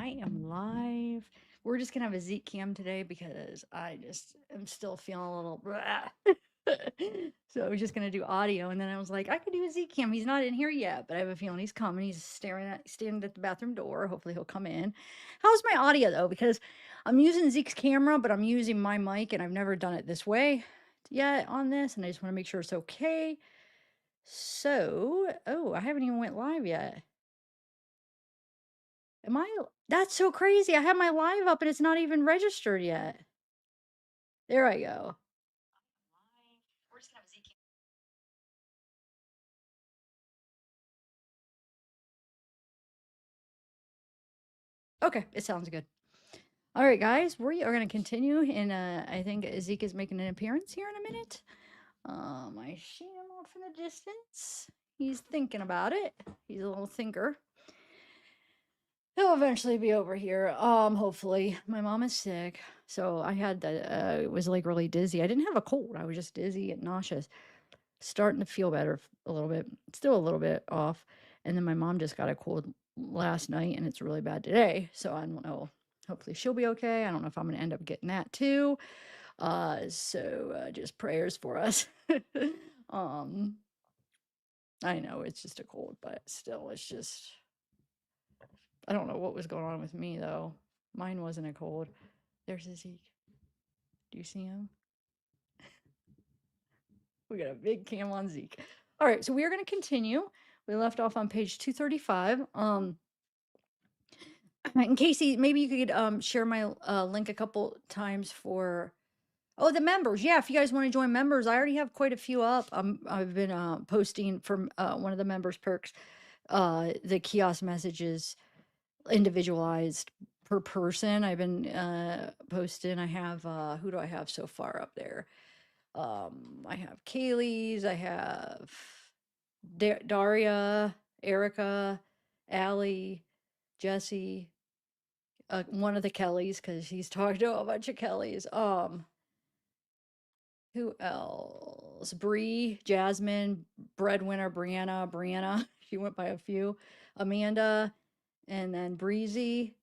I am live. We're just gonna have a Zeke cam today because I just am still feeling a little blah. So I was just gonna do audio, and then I was like, I could do a Zeke cam. He's not in here yet, but I have a feeling he's coming. He's standing at the bathroom door. Hopefully he'll come in. How's my audio though? Because I'm using Zeke's camera, but I'm using my mic, and I've never done it this way yet on this, and I just want to make sure it's okay. So, oh, I haven't even went live yet. Am I That's so crazy. I have my live up and it's not even registered yet. There I go. Okay, it sounds good. All right, guys, we are going to continue. And I think Zeke is making an appearance here in a minute. I see him off in the distance. He's thinking about it. He's a little thinker. He'll eventually be over here. Hopefully. My mom is sick. So I had the, it was like really dizzy. I didn't have a cold. I was just dizzy and nauseous. Starting to feel better a little bit, still a little bit off. And then my mom just got a cold last night and it's really bad today. So I don't know. Hopefully she'll be okay. I don't know if I'm going to end up getting that too. So just prayers for us. um, I know it's just a cold, but still, it's just, I don't know what was going on with me though. Mine wasn't a cold. There's Zeke. Do you see him? We got a big cam on Zeke. All right, so we are going to continue. We left off on page 235. And Casey, maybe you could share my link a couple times for the members. Yeah, if you guys want to join members, I already have quite a few up. I've been posting from one of the members perks, the kiosk messages individualized per person. I've been posting. I have who do I have so far up there? I have Kaylee's, I have Daria, Erica, Allie, Jesse, one of the Kellys, because he's talked to a bunch of Kellys. Who else? Bree, Jasmine, Breadwinner, Brianna. She went by a few. Amanda, and then Breezy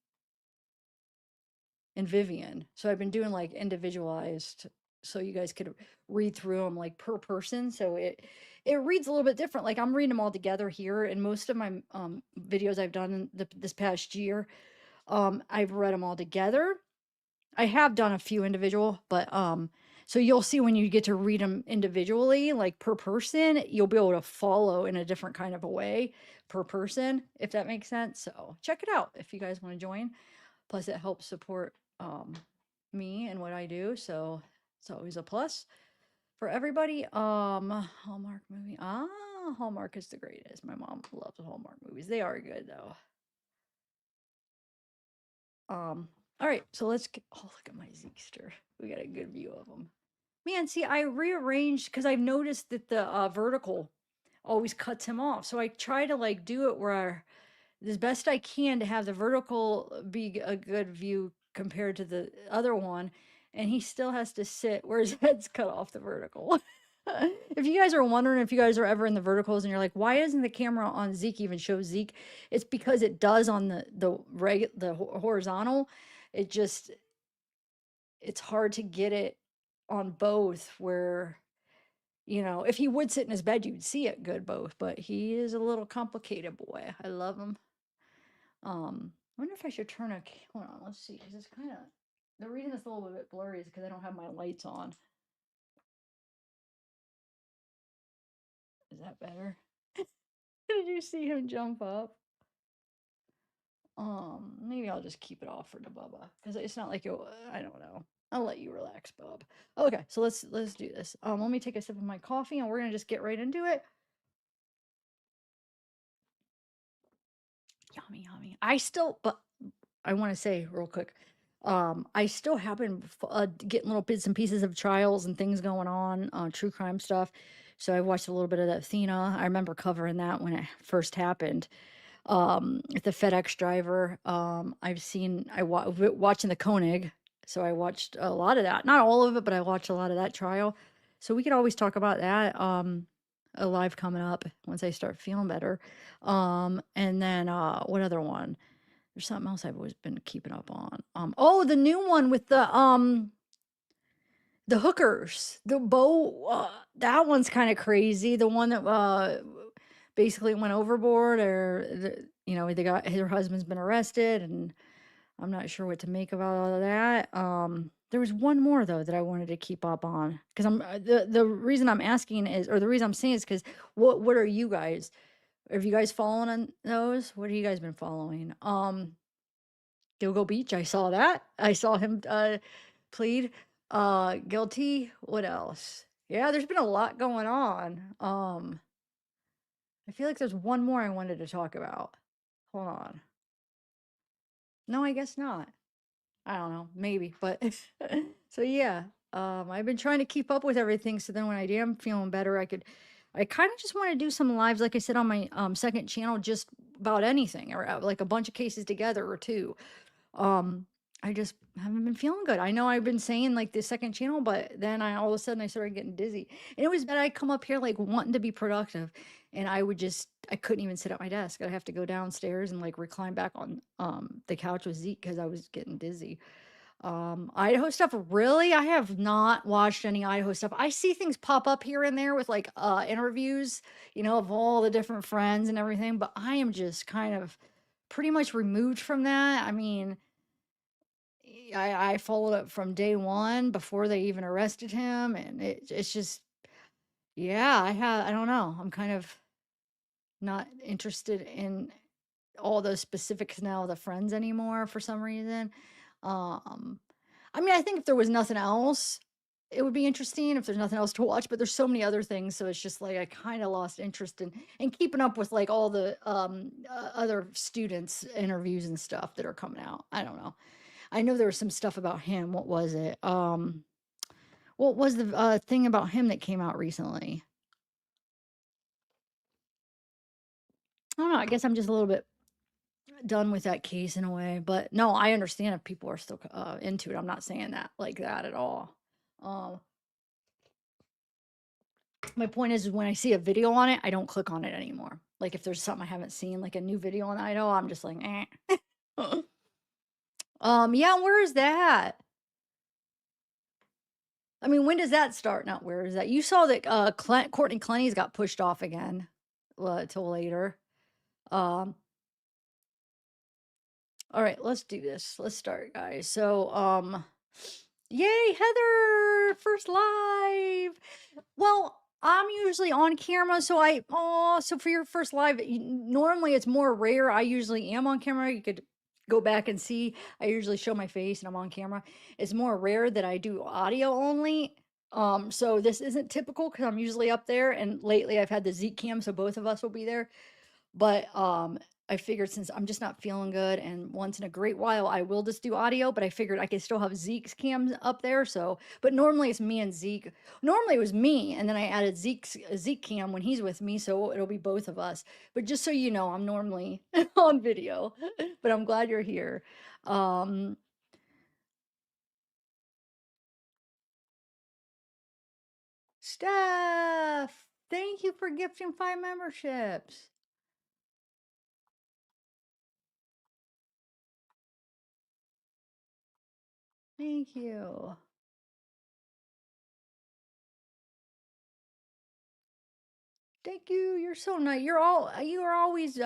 and Vivian. So I've been doing like individualized so you guys could read through them like per person. So it reads a little bit different. Like I'm reading them all together here, and most of my videos I've done this past year, I've read them all together. I have done a few individual, but so you'll see when you get to read them individually, like per person, you'll be able to follow in a different kind of a way per person, if that makes sense. So check it out if you guys want to join. Plus, it helps support me and what I do. So it's always a plus for everybody. Hallmark movie. Hallmark is the greatest. My mom loves Hallmark movies. They are good though. All right, so let's get, oh, look at my Zeekster. We got a good view of them. Man, see, I rearranged because I've noticed that the vertical always cuts him off. So I try to like do it where as best I can to have the vertical be a good view compared to the other one. And he still has to sit where his head's cut off the vertical. If you guys are wondering if you guys are ever in the verticals and you're like, why doesn't the camera on Zeke even show Zeke? It's because it does on the horizontal. It just it's hard to get it on both where if he would sit in his bed, you'd see it good both, but he is a little complicated boy. I love him. I wonder if I should turn hold on, let's see, because it's kind of, the reading is a little bit blurry because I don't have my lights on. Is that better? Did you see him jump up? Maybe I'll just keep it off for the Bubba because it's not like I don't know. I'll let you relax, Bub. Okay, so let's do this. Let me take a sip of my coffee and we're gonna just get right into it. Yummy, yummy. But I want to say real quick, I still have been getting little bits and pieces of trials and things going on, true crime stuff. So I watched a little bit of that Athena. I remember covering that when it first happened. The FedEx driver. Watching the Koenig. So I watched a lot of that. Not all of it, but I watched a lot of that trial. So we could always talk about that. A live coming up once I start feeling better. And then what other one? There's something else I've always been keeping up on. Oh, the new one with the hookers, the bow, that one's kinda crazy. The one that, basically went overboard or they got her husband's been arrested, and I'm not sure what to make about all of that. There was one more though that I wanted to keep up on because the reason I'm asking is, or the reason I'm saying is because what are you guys? Have you guys following on those? What have you guys been following? Gilgo Beach, I saw that. I saw him plead guilty. What else? Yeah, there's been a lot going on. I feel like there's one more I wanted to talk about. Hold on. No, I guess not. I don't know, maybe, but so yeah, I've been trying to keep up with everything. So then when I am feeling better, I kind of just want to do some lives, like I said on my second channel, just about anything or like a bunch of cases together or two. Um, I just haven't been feeling good. I know I've been saying like the second channel, but then all of a sudden I started getting dizzy, and it was bad. I come up here like wanting to be productive, and I couldn't even sit at my desk. I'd have to go downstairs and like recline back on the couch with Zeke because I was getting dizzy. Idaho stuff, really? I have not watched any Idaho stuff. I see things pop up here and there with like interviews, of all the different friends and everything, but I am just kind of pretty much removed from that. I mean, I followed it from day one before they even arrested him, and it's just, yeah, I don't know. I'm kind of not interested in all those specifics now of the friends anymore for some reason. Um, I mean, I think if there was nothing else, it would be interesting if there's nothing else to watch, but there's so many other things, so it's just like I kind of lost interest in keeping up with like all the other students interviews and stuff that are coming out. I don't know. I know there was some stuff about him. What was it? What was the thing about him that came out recently? I don't know. I guess I'm just a little bit done with that case in a way, but no, I understand if people are still into it. I'm not saying that like that at all. Um, my point is when I see a video on it, I don't click on it anymore. Like if there's something I haven't seen, like a new video on Idaho, I'm just like, eh. Yeah, where is that? I mean, when does that start? Not where is that? You saw that Courtney Clenny's got pushed off again till later. Um, all right, let's do this. Let's start, guys. So, yay, Heather, first live. Well, I'm usually on camera, so so for your first live, normally it's more rare. I usually am on camera. You could go back and see. I usually show my face and I'm on camera. It's more rare that I do audio only. So this isn't typical because I'm usually up there, and lately I've had the Zeke cam, so both of us will be there. But I figured since I'm just not feeling good, and once in a great while I will just do audio, but I figured I could still have Zeke's cams up there. So, but normally it's me and Zeke. Normally it was me, and then I added Zeke cam when he's with me, so it'll be both of us. But just so you know, I'm normally on video, but I'm glad you're here. Um, Steph, thank you for gifting 5 memberships. Thank you. Thank you. You're so nice. You are always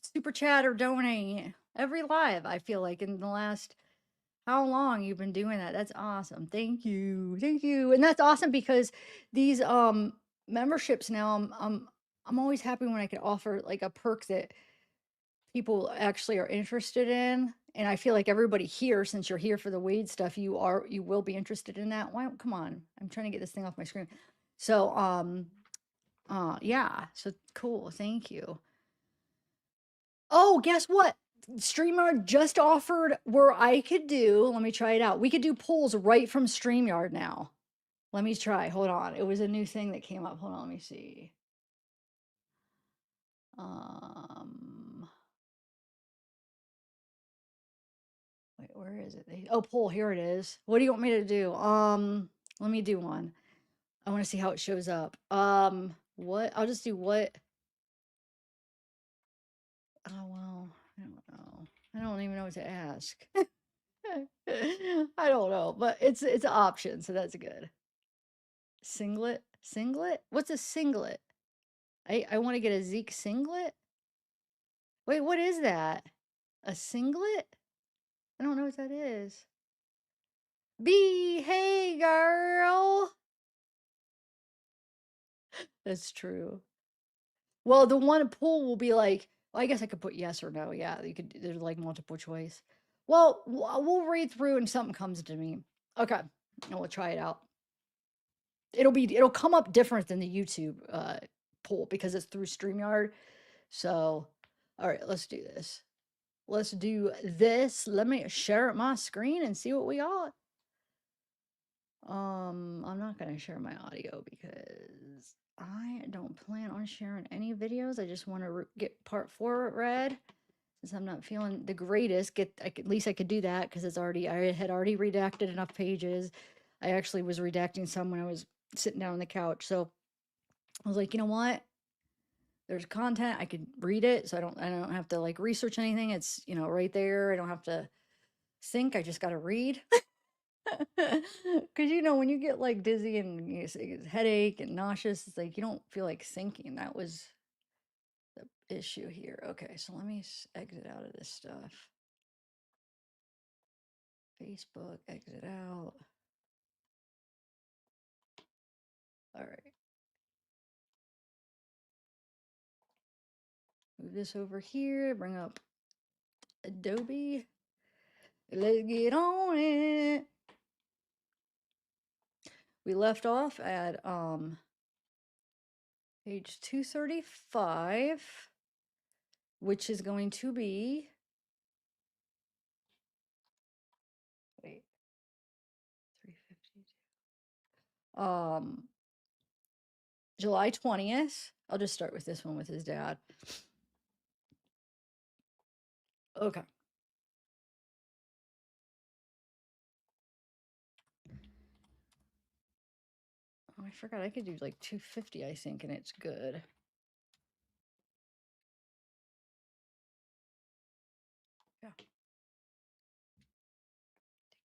super chat or donate every live. I feel like in the last how long you've been doing that. That's awesome. Thank you. Thank you. And that's awesome because these memberships now I'm always happy when I can offer like a perk that people actually are interested in. And I feel like everybody here, since you're here for the Wade stuff, you will be interested in that. Why come on. I'm trying to get this thing off my screen. So yeah. So cool. Thank you. Oh, guess what? StreamYard just offered where I could do, let me try it out. We could do polls right from StreamYard now. Let me try. Hold on. It was a new thing that came up. Hold on, let me see. Um Wait, where is it? Oh, poll, here it is. What do you want me to do? Let me do one. I want to see how it shows up. What? I'll just do what? Oh, well, what to ask. I don't know, but it's an option, so that's good. Singlet? Singlet? What's a singlet? I want to get a Zeke singlet. Wait, what is that? A singlet? I don't know what that is. B, hey girl. That's true. Well, the one pool will be like, well, I guess I could put yes or no. Yeah, you could. There's like multiple choice. Well, we'll read through and something comes to me. Okay, and we'll try it out. It'll come up different than the YouTube poll because it's through StreamYard. So, all right, let's do this. Let's do this. Let me share my screen and see what we got. I'm not gonna share my audio because I don't plan on sharing any videos. I just want to get part 4 read since I'm not feeling the greatest. At least I could do that because I had already redacted enough pages. I actually was redacting some when I was sitting down on the couch. So I was like, you know what? There's content. I could read it, so I don't have to like research anything. It's, right there. I don't have to think. I just got to read. Because when you get like dizzy and headache and nauseous, it's like you don't feel like thinking. That was the issue here. Okay, so let me exit out of this stuff. Facebook, exit out. All right. Move this over here, bring up Adobe. Let's get on it. We left off at page 235, which is going to be, wait, 352. July 20th. I'll just start with this one with his dad. Okay. Oh, I forgot I could do like 250, I think, and it's good. Yeah. Take a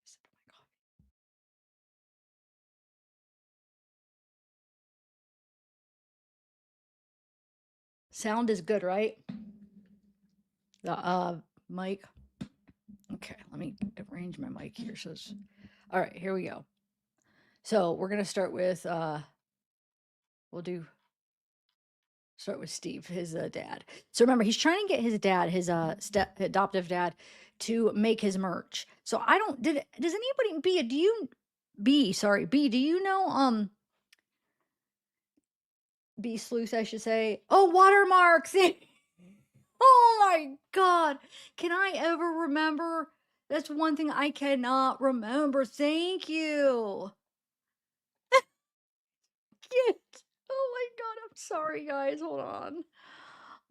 sip of my coffee. Sound is good, right? The mic. Okay, let me arrange my mic here. So it's all right, here we go. So we're gonna start with we'll start with Steve, his dad. So remember, he's trying to get his dad, his adoptive dad, to make his merch. So I don't does anybody B, do you know B sleuth, I should say. Oh, watermarks. Oh my god. Can I ever remember? That's one thing I cannot remember. Thank you. Oh my god, I'm sorry guys. Hold on.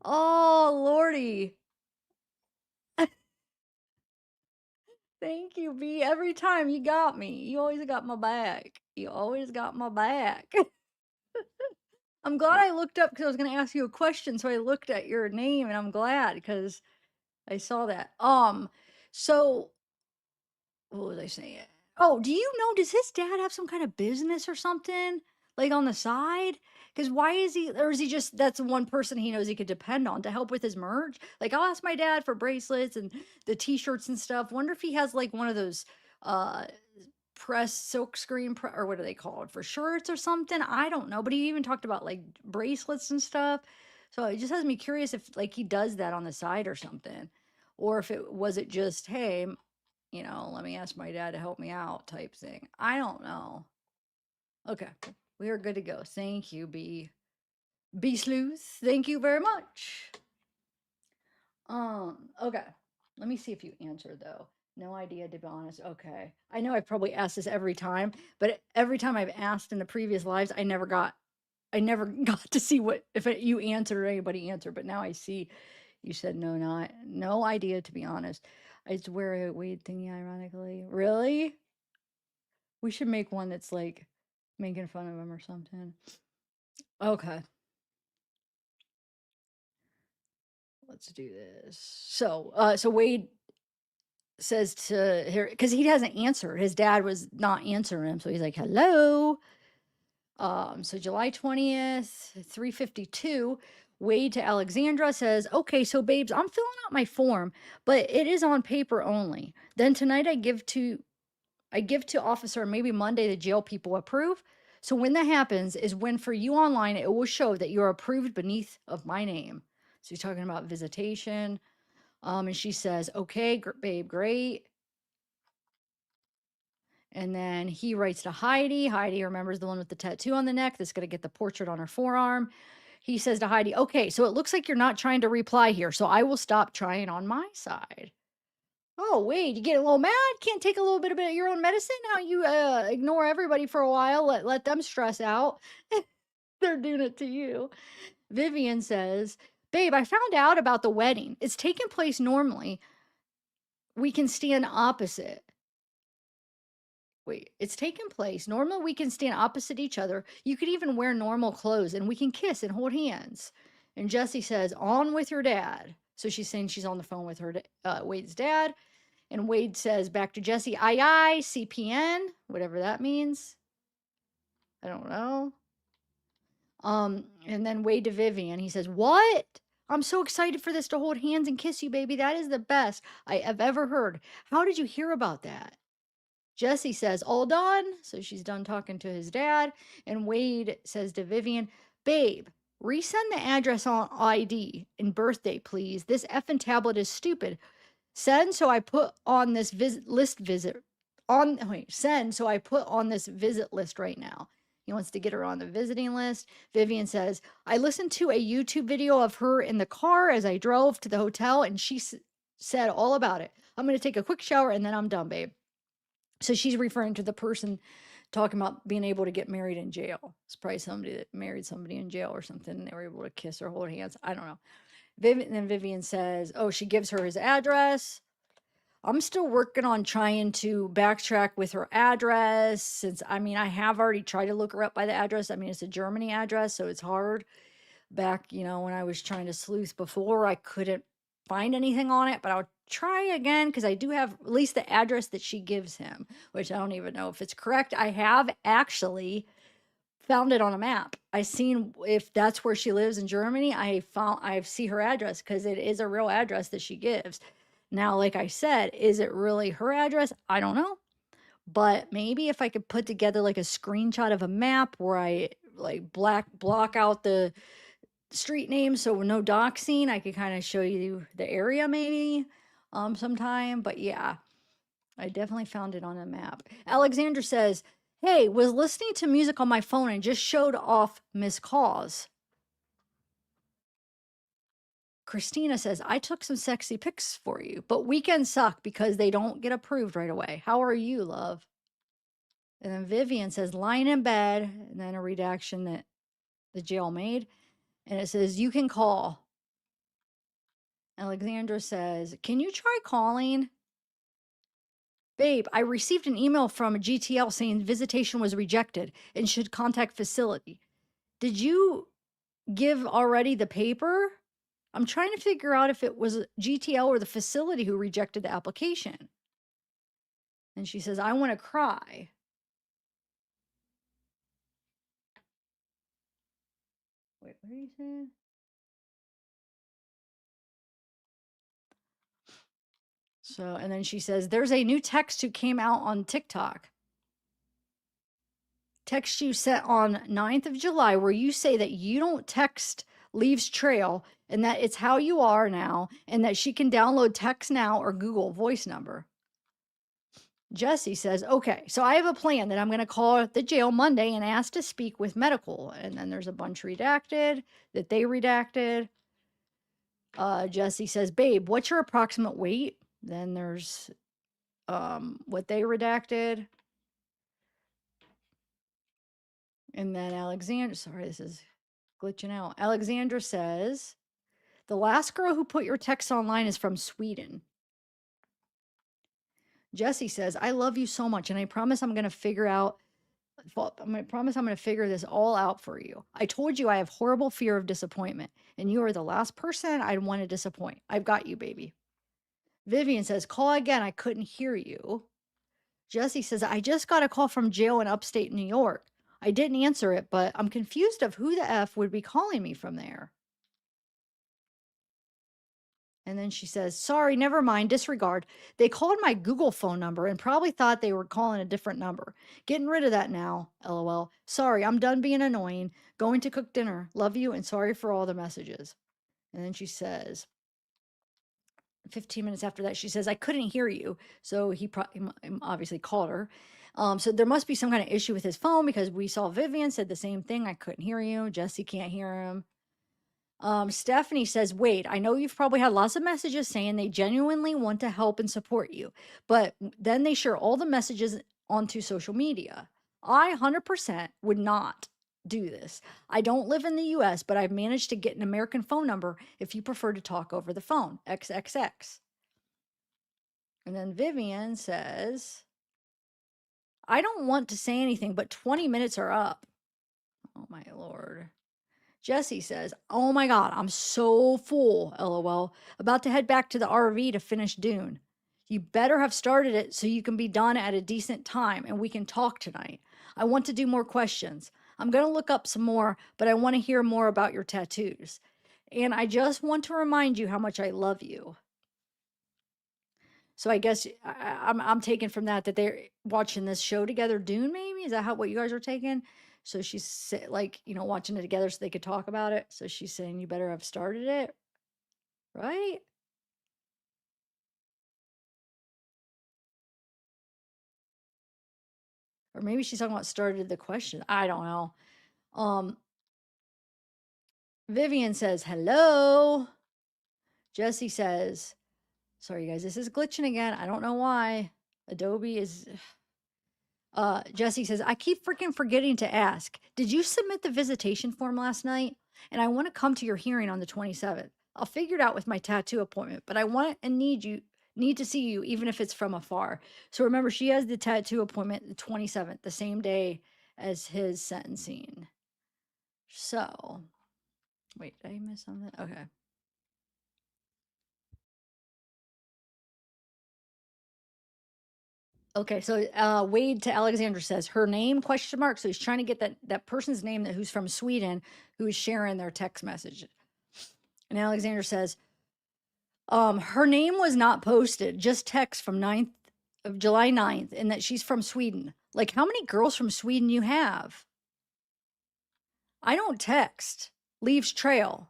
Oh, lordy. Thank you, B. Every time you got me. You always got my back. You always got my back. I'm glad I looked up because I was going to ask you a question. So I looked at your name and I'm glad because I saw that. So what was I saying? Oh, do you know, does his dad have some kind of business or something like on the side? Because why is he, or is he just, that's the one person he knows he could depend on to help with his merch? Like, I'll ask my dad for bracelets and the t shirts and stuff. Wonder if he has like one of those, uh, press silk screen or what are they called for shirts or something? I don't know. But he even talked about like bracelets and stuff. So it just has me curious if like he does that on the side or something. Or if it just, hey, let me ask my dad to help me out type thing. I don't know. Okay, we are good to go. Thank you, B Sleuth. Thank you very much. Okay. Let me see if you answered though. No idea, to be honest. Okay. I know I've probably asked this every time, but every time I've asked in the previous lives, I never got to see what if you answered or anybody answered. But now I see you said no idea, to be honest. I just wear a weed thingy, ironically. Really? We should make one that's like making fun of him or something. Okay, let's do this. So Wade, says to her, because he hasn't answered. His dad was not answering him. So he's like, hello. So July 20th, 3:52, Wade to Alexandra says, okay, so babes, I'm filling out my form, but it is on paper only. Then tonight I give to officer, maybe Monday the jail people approve. So when that happens is when for you online it will show that you're approved beneath of my name. So he's talking about visitation. And she says, okay, babe, great. And then he writes to Heidi. Heidi remembers the one with the tattoo on the neck that's going to get the portrait on her forearm. He says to Heidi, okay, so it looks like you're not trying to reply here. So I will stop trying on my side. Oh, wait, you get a little mad? Can't take a little bit of your own medicine? How you ignore everybody for a while, let them stress out. They're doing it to you. Vivian says, babe, I found out about the wedding. It's taking place normally. We can stand opposite. Wait, it's taking place. Normally, we can stand opposite each other. You could even wear normal clothes and we can kiss and hold hands. And Jesse says, on with your dad. So she's saying she's on the phone with her, Wade's dad. And Wade says back to Jesse, aye, aye, CPN, whatever that means. I don't know. And then Wade to Vivian, he says, what? I'm so excited for this to hold hands and kiss you, baby. That is the best I have ever heard. How did you hear about that? Jesse says, all done. So she's done talking to his dad. And Wade says to Vivian, babe, resend the address on ID and birthday, please. This effing tablet is stupid. Send so I put on this visit on wait, send so I put on this visit list right now. He wants to get her on the visiting list. Vivian says, I listened to a YouTube video of her in the car as I drove to the hotel, and she said all about it. I'm going to take a quick shower and then I'm done, babe. So she's referring to the person talking about being able to get married in jail. It's probably somebody that married somebody in jail or something, and they were able to kiss or hold hands. I don't know. Then Vivian says, oh, she gives her his address. I'm still working on trying to backtrack with her address since, I mean, I have already tried to look her up by the address. I mean, it's a Germany address, so it's hard. Back, when I was trying to sleuth before, I couldn't find anything on it, but I'll try again because I do have at least the address that she gives him, which I don't even know if it's correct. I have actually found it on a map. I seen if that's where she lives in Germany. I see her address because it is a real address that she gives. Now, like I said, is it really her address? I don't know. But maybe if I could put together like a screenshot of a map where I like block out the street names so no doxing, I could kind of show you the area maybe sometime. But yeah, I definitely found it on a map. Alexander says, hey, was listening to music on my phone and just showed off missed calls. Christina says, I took some sexy pics for you, but weekends suck because they don't get approved right away. How are you, love? And then Vivian says, lying in bed, and then a redaction that the jail made. And it says, you can call. Alexandra says, can you try calling? Babe, I received an email from GTL saying visitation was rejected and should contact facility. Did you give already the paper? I'm trying to figure out if it was GTL or the facility who rejected the application. And she says, I want to cry. Wait, what are you saying? So, and then she says, there's a new text who came out on TikTok. Text you sent on 9th of July where you say that you don't text leaves trail and that it's how you are now and that she can download text now or Google voice number. Jesse says, okay, so I have a plan that I'm going to call the jail Monday and ask to speak with medical. And then there's a bunch redacted that they redacted. Jesse says, babe, what's your approximate weight? Then there's what they redacted. And then Alexandra, sorry, this is glitching out. Alexandra says, the last girl who put your text online is from Sweden. Jesse says, I love you so much, and I promise I'm going to figure this all out for you. I told you I have horrible fear of disappointment, and you are the last person I'd want to disappoint. I've got you, baby. Vivian says, call again. I couldn't hear you. Jesse says, I just got a call from jail in upstate New York. I didn't answer it, but I'm confused of who the F would be calling me from there. And then she says, sorry, never mind, disregard. They called my Google phone number and probably thought they were calling a different number. Getting rid of that now, lol. Sorry, I'm done being annoying. Going to cook dinner. Love you and sorry for all the messages. And then she says, 15 minutes after that, she says, I couldn't hear you. So he obviously called her. So there must be some kind of issue with his phone because we saw Vivian said the same thing. I couldn't hear you. Jesse can't hear him. Stephanie says, wait, I know you've probably had lots of messages saying they genuinely want to help and support you, but then they share all the messages onto social media. I 100% would not do this. I don't live in the US, but I've managed to get an American phone number if you prefer to talk over the phone. XXX. And then Vivian says, I don't want to say anything, but 20 minutes are up. Oh my Lord. Jesse says, oh my God, I'm so full, lol. About to head back to the RV to finish Dune. You better have started it so you can be done at a decent time and we can talk tonight. I want to do more questions. I'm going to look up some more, but I want to hear more about your tattoos. And I just want to remind you how much I love you. So I guess I'm taking from that they're watching this show together, Dune, maybe? Is that what you guys are taking? So she's like, watching it together so they could talk about it. So she's saying you better have started it, right? Or maybe she's talking about started the question. I don't know. Vivian says, hello. Jesse says, sorry, guys, this is glitching again. I don't know why. Adobe is Jesse says, I keep freaking forgetting to ask. Did you submit the visitation form last night? And I want to come to your hearing on the 27th. I'll figure it out with my tattoo appointment, but I want and need to see you even if it's from afar. So remember, she has the tattoo appointment the 27th, the same day as his sentencing. So, wait, did I miss something? Okay. Okay, so Wade to Alexandra says her name question mark. So he's trying to get that person's name who's from Sweden who is sharing their text message. And Alexandra says, her name was not posted, just text from July 9th, and that she's from Sweden. Like, how many girls from Sweden you have? I don't text. Leaves trail.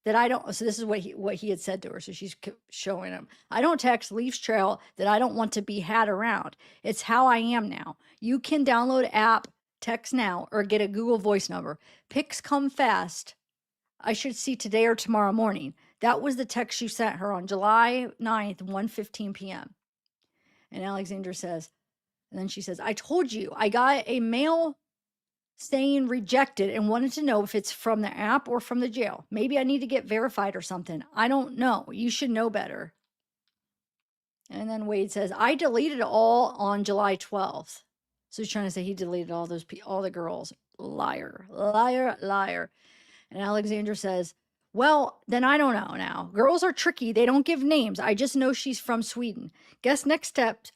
That I don't, so this is what he had said to her. So she's showing him. I don't text, leaves trail that I don't want to be had around. It's how I am now. You can download app, text now, or get a Google voice number. Pics come fast. I should see today or tomorrow morning. That was the text you sent her on July 9th, 1:15 p.m. And Alexandra says, and then she says, I told you, I got a mail saying rejected and wanted to know if it's from the app or from the jail. Maybe I need to get verified or something. I don't know. You should know better. And then Wade says, I deleted it all on July 12th. So he's trying to say he deleted all the girls. Liar, liar, liar. And Alexandra says, well, then I don't know now. Girls are tricky. They don't give names. I just know she's from Sweden. Guess next step,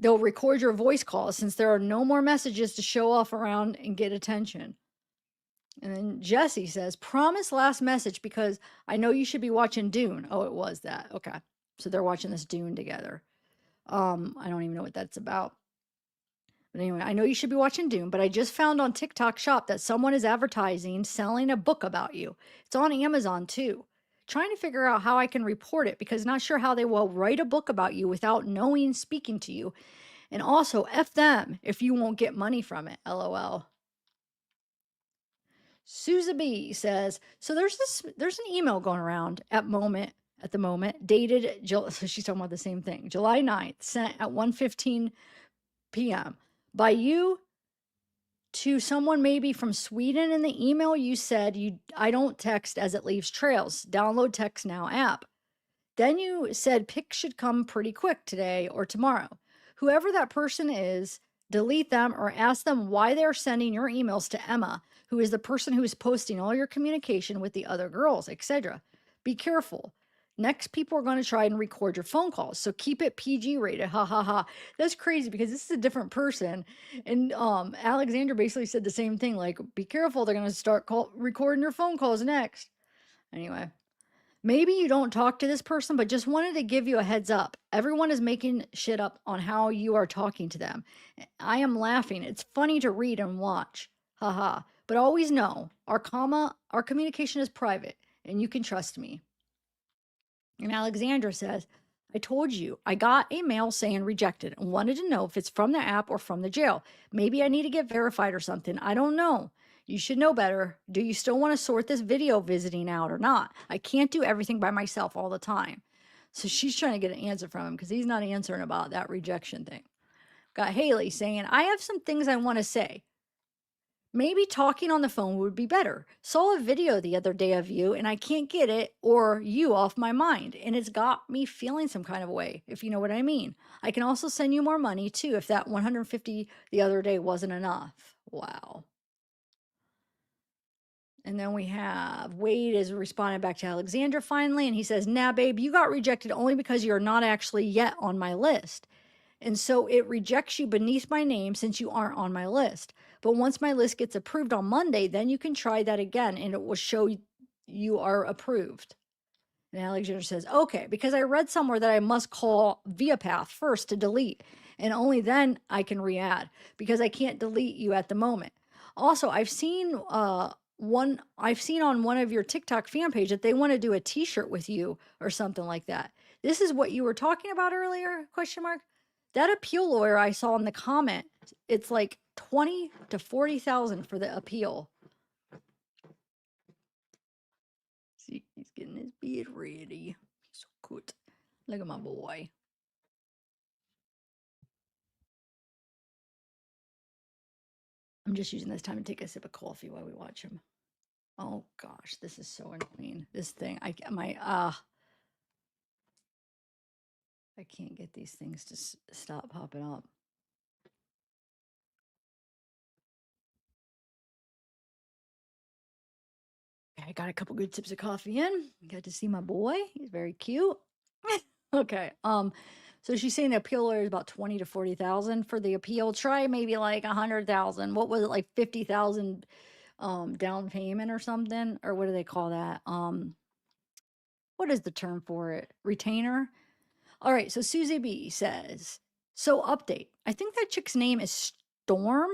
they'll record your voice calls since there are no more messages to show off around and get attention. And then Jesse says, promise last message because I know you should be watching Dune. Oh, it was that. Okay. So they're watching this Dune together. I don't even know what that's about. But anyway, I know you should be watching Dune, but I just found on TikTok Shop that someone is advertising selling a book about you. It's on Amazon too. Trying to figure out how I can report it because not sure how they will write a book about you without knowing speaking to you. And also, F them if you won't get money from it. LOL. Susa B says, so there's an email going around at the moment, dated, so she's talking about the same thing, July 9th, sent at 1:15 p.m. by you to someone maybe from Sweden. In the email you said I don't text as it leaves trails. Download Text Now app. Then you said pics should come pretty quick today or tomorrow. Whoever that person is, delete them or ask them why they're sending your emails to Emma, who is the person who is posting all your communication with the other girls, etc. Be careful. Next, people are going to try and record your phone calls. So keep it PG rated. Ha ha ha. That's crazy because this is a different person. And Alexandra basically said the same thing. Like, be careful. They're going to start recording your phone calls next. Anyway, maybe you don't talk to this person, but just wanted to give you a heads up. Everyone is making shit up on how you are talking to them. I am laughing. It's funny to read and watch. Haha. But always know our communication is private and you can trust me. And Alexandra says, I told you I got a mail saying rejected and wanted to know if it's from the app or from the jail. Maybe I need to get verified or something. I don't know. You should know better. Do you still want to sort this video visiting out or not? I can't do everything by myself all the time. So she's trying to get an answer from him because he's not answering about that rejection thing. Got Haley saying, I have some things I want to say. Maybe talking on the phone would be better. Saw a video the other day of you and I can't get it or you off my mind. And it's got me feeling some kind of way, if you know what I mean. I can also send you more money too if that 150 the other day wasn't enough. Wow. And then we have Wade is responding back to Alexandra finally. And he says, nah, babe, you got rejected only because you're not actually yet on my list. And so it rejects you beneath my name since you aren't on my list. But once my list gets approved on Monday, then you can try that again and it will show you are approved. And Alexander says, okay, because I read somewhere that I must call ViaPath first to delete, and only then I can re-add because I can't delete you at the moment. Also, I've seen on one of your TikTok fan page that they want to do a t-shirt with you or something like that. This is what you were talking about earlier, question mark? That appeal lawyer I saw in the comment, it's like 20 to 40,000 for the appeal. See, he's getting his beard ready. He's so good. Look at my boy. I'm just using this time to take a sip of coffee while we watch him. Oh gosh, this is so annoying. This thing, I can't get these things to stop popping up. I got a couple good sips of coffee in. Got to see my boy. He's very cute. Okay. So she's saying the appeal lawyer is about 20 to 40,000 for the appeal. Try maybe like 100,000. What was it, like 50,000 down payment or something? Or what do they call that? What is the term for it? Retainer? All right, so Susie B says, so update. I think that chick's name is Storm.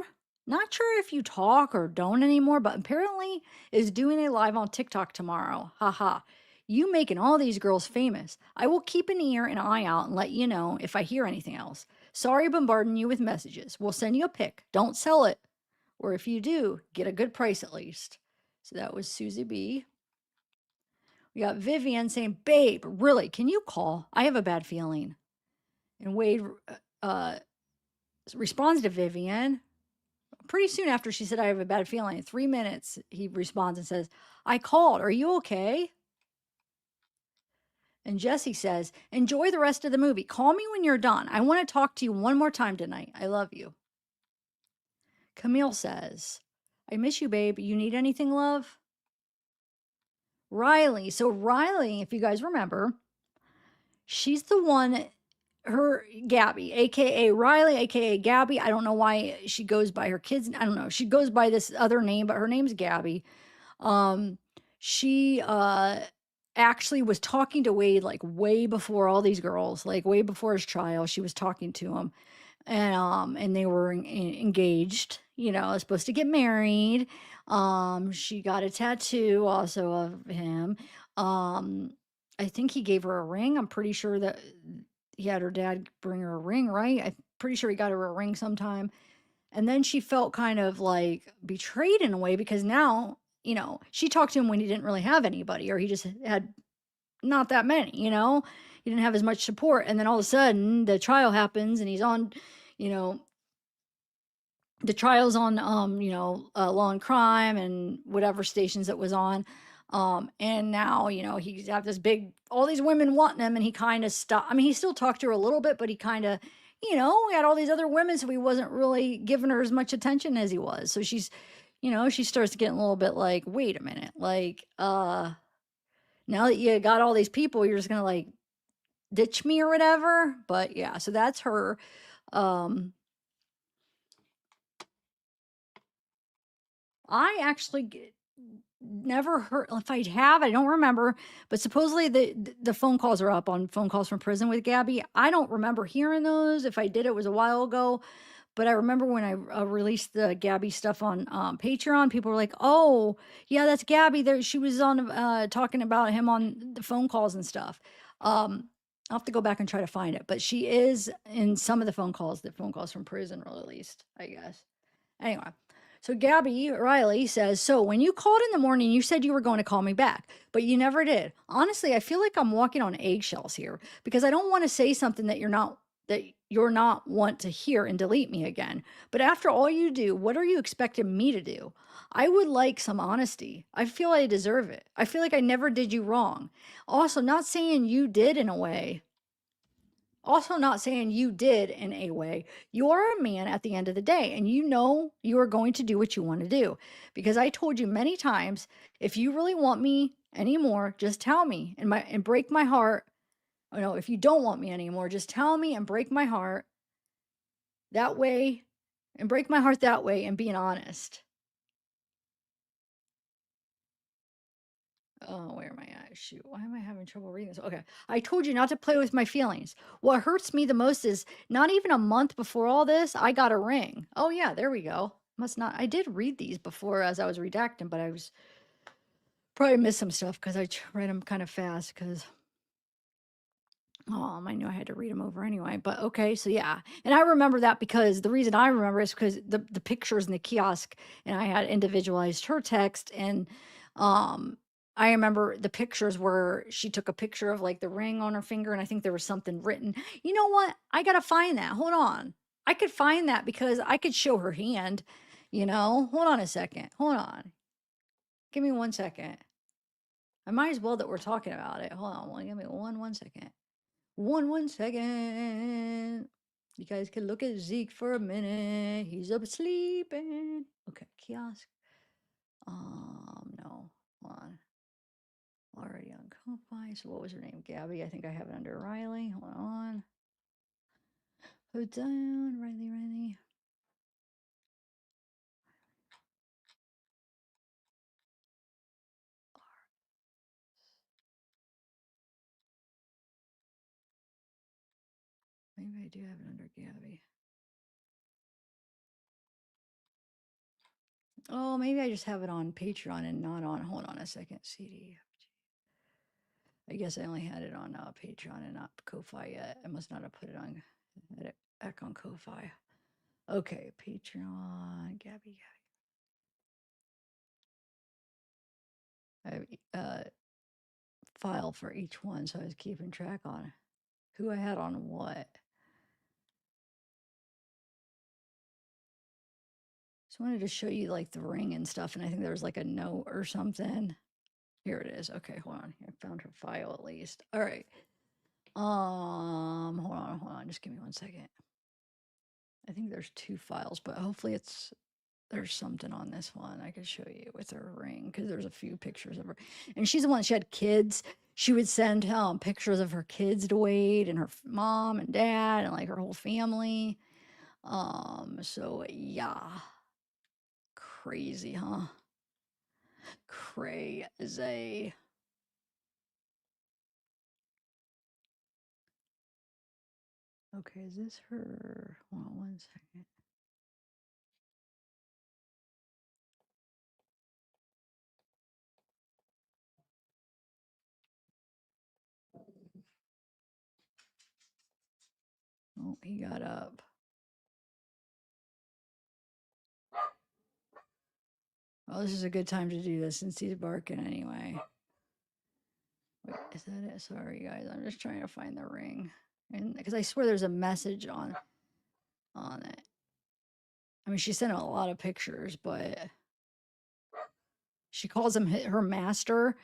Not sure if you talk or don't anymore, but apparently is doing a live on TikTok tomorrow. Haha. You making all these girls famous. I will keep an ear and eye out and let you know if I hear anything else. Sorry bombarding you with messages. We'll send you a pic. Don't sell it. Or if you do, get a good price at least. So that was Susie B. We got Vivian saying, babe, really, can you call? I have a bad feeling. And Wade responds to Vivian pretty soon after she said, I have a bad feeling. In 3 minutes, he responds and says, I called. Are you okay? And Jesse says, enjoy the rest of the movie. Call me when you're done. I want to talk to you one more time tonight. I love you. Camille says, I miss you, babe. You need anything, love? Riley. So Riley, if you guys remember, she's the one, her Gabby, aka Riley, aka Gabby. I don't know why she goes by her kids. I don't know. She goes by this other name, but her name's Gabby. She actually was talking to Wade like way before all these girls, like way before his trial. She was talking to him, and they were engaged. You know, supposed to get married. She got a tattoo also of him. I think he gave her a ring. I'm pretty sure that he had her dad bring her a ring, right? I'm pretty sure he got her a ring sometime. And then she felt kind of like betrayed in a way because now, you know, she talked to him when he didn't really have anybody or he just had not that many, you know, he didn't have as much support. And then all of a sudden the trial happens and he's on, you know, the trial's on, law and crime and whatever stations it was on. And now, you know, he's got this big, all these women wanting him and he kind of stopped. I mean, he still talked to her a little bit, but he kind of, you know, he had all these other women, so he wasn't really giving her as much attention as he was. So she's, you know, she starts getting a little bit like, wait a minute, like, Now that you got all these people, you're just gonna like ditch me or whatever. But yeah, so that's her. Um, I actually never heard. If I have, I don't remember. But supposedly the phone calls are up on phone calls from prison with Gabby. I don't remember hearing those. If I did, it was a while ago. But I remember when I released the Gabby stuff on Patreon, people were like, "Oh, yeah, that's Gabby. There, she was on talking about him on the phone calls and stuff." I'll have to go back and try to find it, but she is in some of the phone calls from prison released, I guess. Anyway, so Gabby Riley says, "So when you called in the morning, you said you were going to call me back, but you never did. Honestly, I feel like I'm walking on eggshells here because I don't want to say something that you're not want to hear and delete me again. But after all you do, what are you expecting me to do? I would like some honesty. I feel I deserve it. I feel like I never did you wrong. Also, not saying you did in a way. Also, not saying you did in a way. You are a man at the end of the day, and you know you are going to do what you want to do. Because I told you many times, if you really want me anymore, just tell me and break my heart. Oh, no, if you don't want me anymore, just tell me and break my heart that way, and break my heart that way and being honest." Oh, where am I at? Shoot, why am I having trouble reading this? Okay. I told you not to play with my feelings. What hurts me the most is not even a month before all this, I got a ring. Oh, yeah, there we go. Must not. I did read these before as I was redacting, but I was probably missed some stuff because read them kind of fast because I knew I had to read them over anyway. But okay, so yeah. And I remember that because the reason I remember is because the pictures in the kiosk and I had individualized her text and um I remember the pictures where she took a picture of like the ring on her finger and I think there was something written. You know what? I gotta find that. Hold on. I could find that because I could show her hand, you know. Hold on a second. Hold on. Give me 1 second. I might as well that we're talking about it. Hold on. Give me one second. One second. You guys can look at Zeke for a minute. He's up sleeping. Okay, kiosk. No. Hold on. Already on Ko-Fi. So what was her name? Gabby. I think I have it under Riley. Hold on. Hold down. Riley. Maybe I do have it under Gabby. Oh, maybe I just have it on Patreon and not on. Hold on a second. CD. I guess I only had it on Patreon and not Ko-Fi yet. I must not have put it on back on Ko-Fi. Okay, Patreon, Gabby. I have file for each one, so I was keeping track on who I had on what. Just wanted to show you like the ring and stuff, and I think there was like a note or something. Here it is. Okay, hold on. I found her file at least. All right. Hold on. Just give me 1 second. I think there's two files, but hopefully there's something on this one I could show you with her ring because there's a few pictures of her. And she's the one, she had kids. She would send pictures of her kids to Wade and her mom and dad and like her whole family. So yeah. Crazy, huh? Crazy. Okay, is this her? Hold on 1 second. Oh, he got up. Well, this is a good time to do this since he's barking anyway. Wait, is that it? Sorry, guys. I'm just trying to find the ring, and because I swear there's a message on it. I mean, she sent a lot of pictures, but she calls him her master.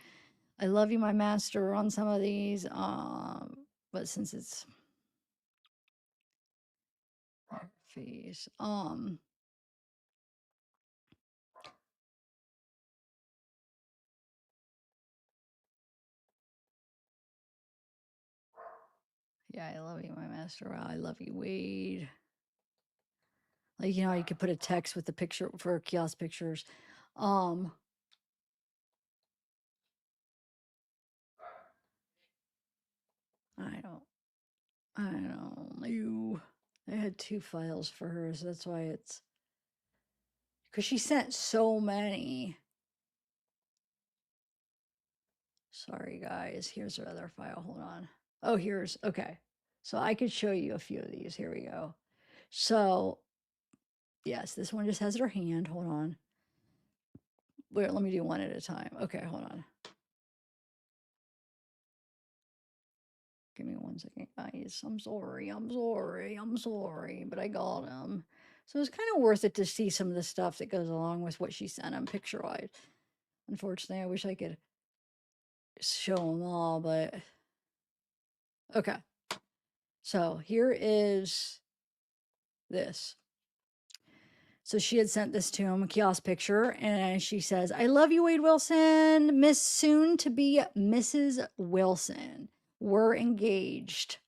I love you, my master, on some of these. But since it's her face, Yeah, I love you, my master. Wow, I love you, Wade. Like, you know, you could put a text with the picture for kiosk pictures. Um, I don't, I don't know. I had 2 files for her, so that's why it's because she sent so many. Sorry, guys. Here's her other file. Hold on. Oh, here's okay. So I could show you a few of these. Here we go. So, yes, this one just has her hand. Hold on. Wait, let me do one at a time. Okay, hold on. Give me 1 second, guys. I'm sorry. I'm sorry. I'm sorry, but I got them. So it's kind of worth it to see some of the stuff that goes along with what she sent them picture wise. Unfortunately, I wish I could show them all, but okay. So here is this. So she had sent this to him, a kiosk picture, and she says, I love you, Wade Wilson, Miss soon to be Mrs. Wilson. We're engaged.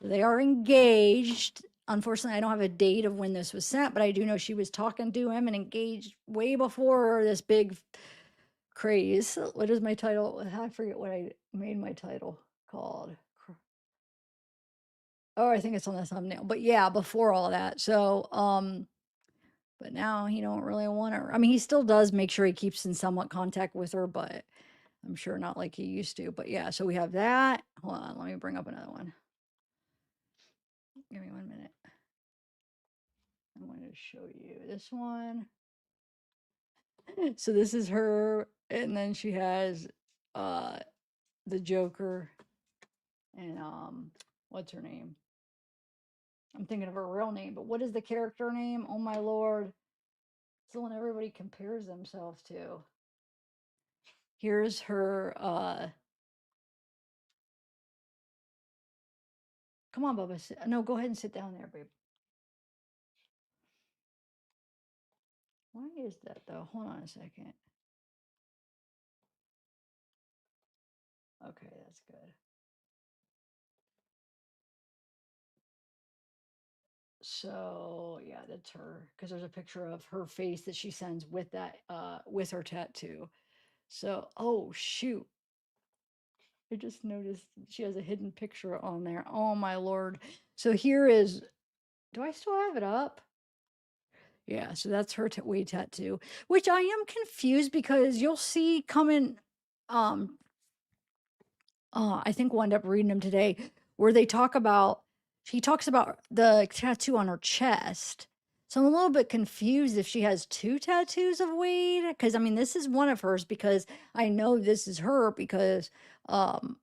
So they are engaged. Unfortunately, I don't have a date of when this was sent, but I do know she was talking to him and engaged way before this big craze. What is my title? I forget what I made my title called. Oh, I think it's on the thumbnail. But yeah, before all that. So, but now he don't really want her. I mean, he still does make sure he keeps in somewhat contact with her, but I'm sure not like he used to. But yeah, so we have that. Hold on, let me bring up another one. Give me 1 minute. I wanted to show you this one. So this is her, and then she has uh the Joker and what's her name? I'm thinking of her real name, but what is the character name? Oh my lord. It's the one everybody compares themselves to. Here's her come on, Bubba. No, go ahead and sit down there, babe. Why is that though? Hold on a second. Okay, that's good. So yeah, that's her because there's a picture of her face that she sends with that with her tattoo. So oh shoot. I just noticed she has a hidden picture on there. Oh my lord. So here is do I still have it up? Yeah, so that's her Wade tattoo, which I am confused because you'll see coming um I think we'll end up reading them today, where they talk about she talks about the tattoo on her chest. So I'm a little bit confused if she has 2 tattoos of Wade, because I mean this is one of hers because I know this is her because um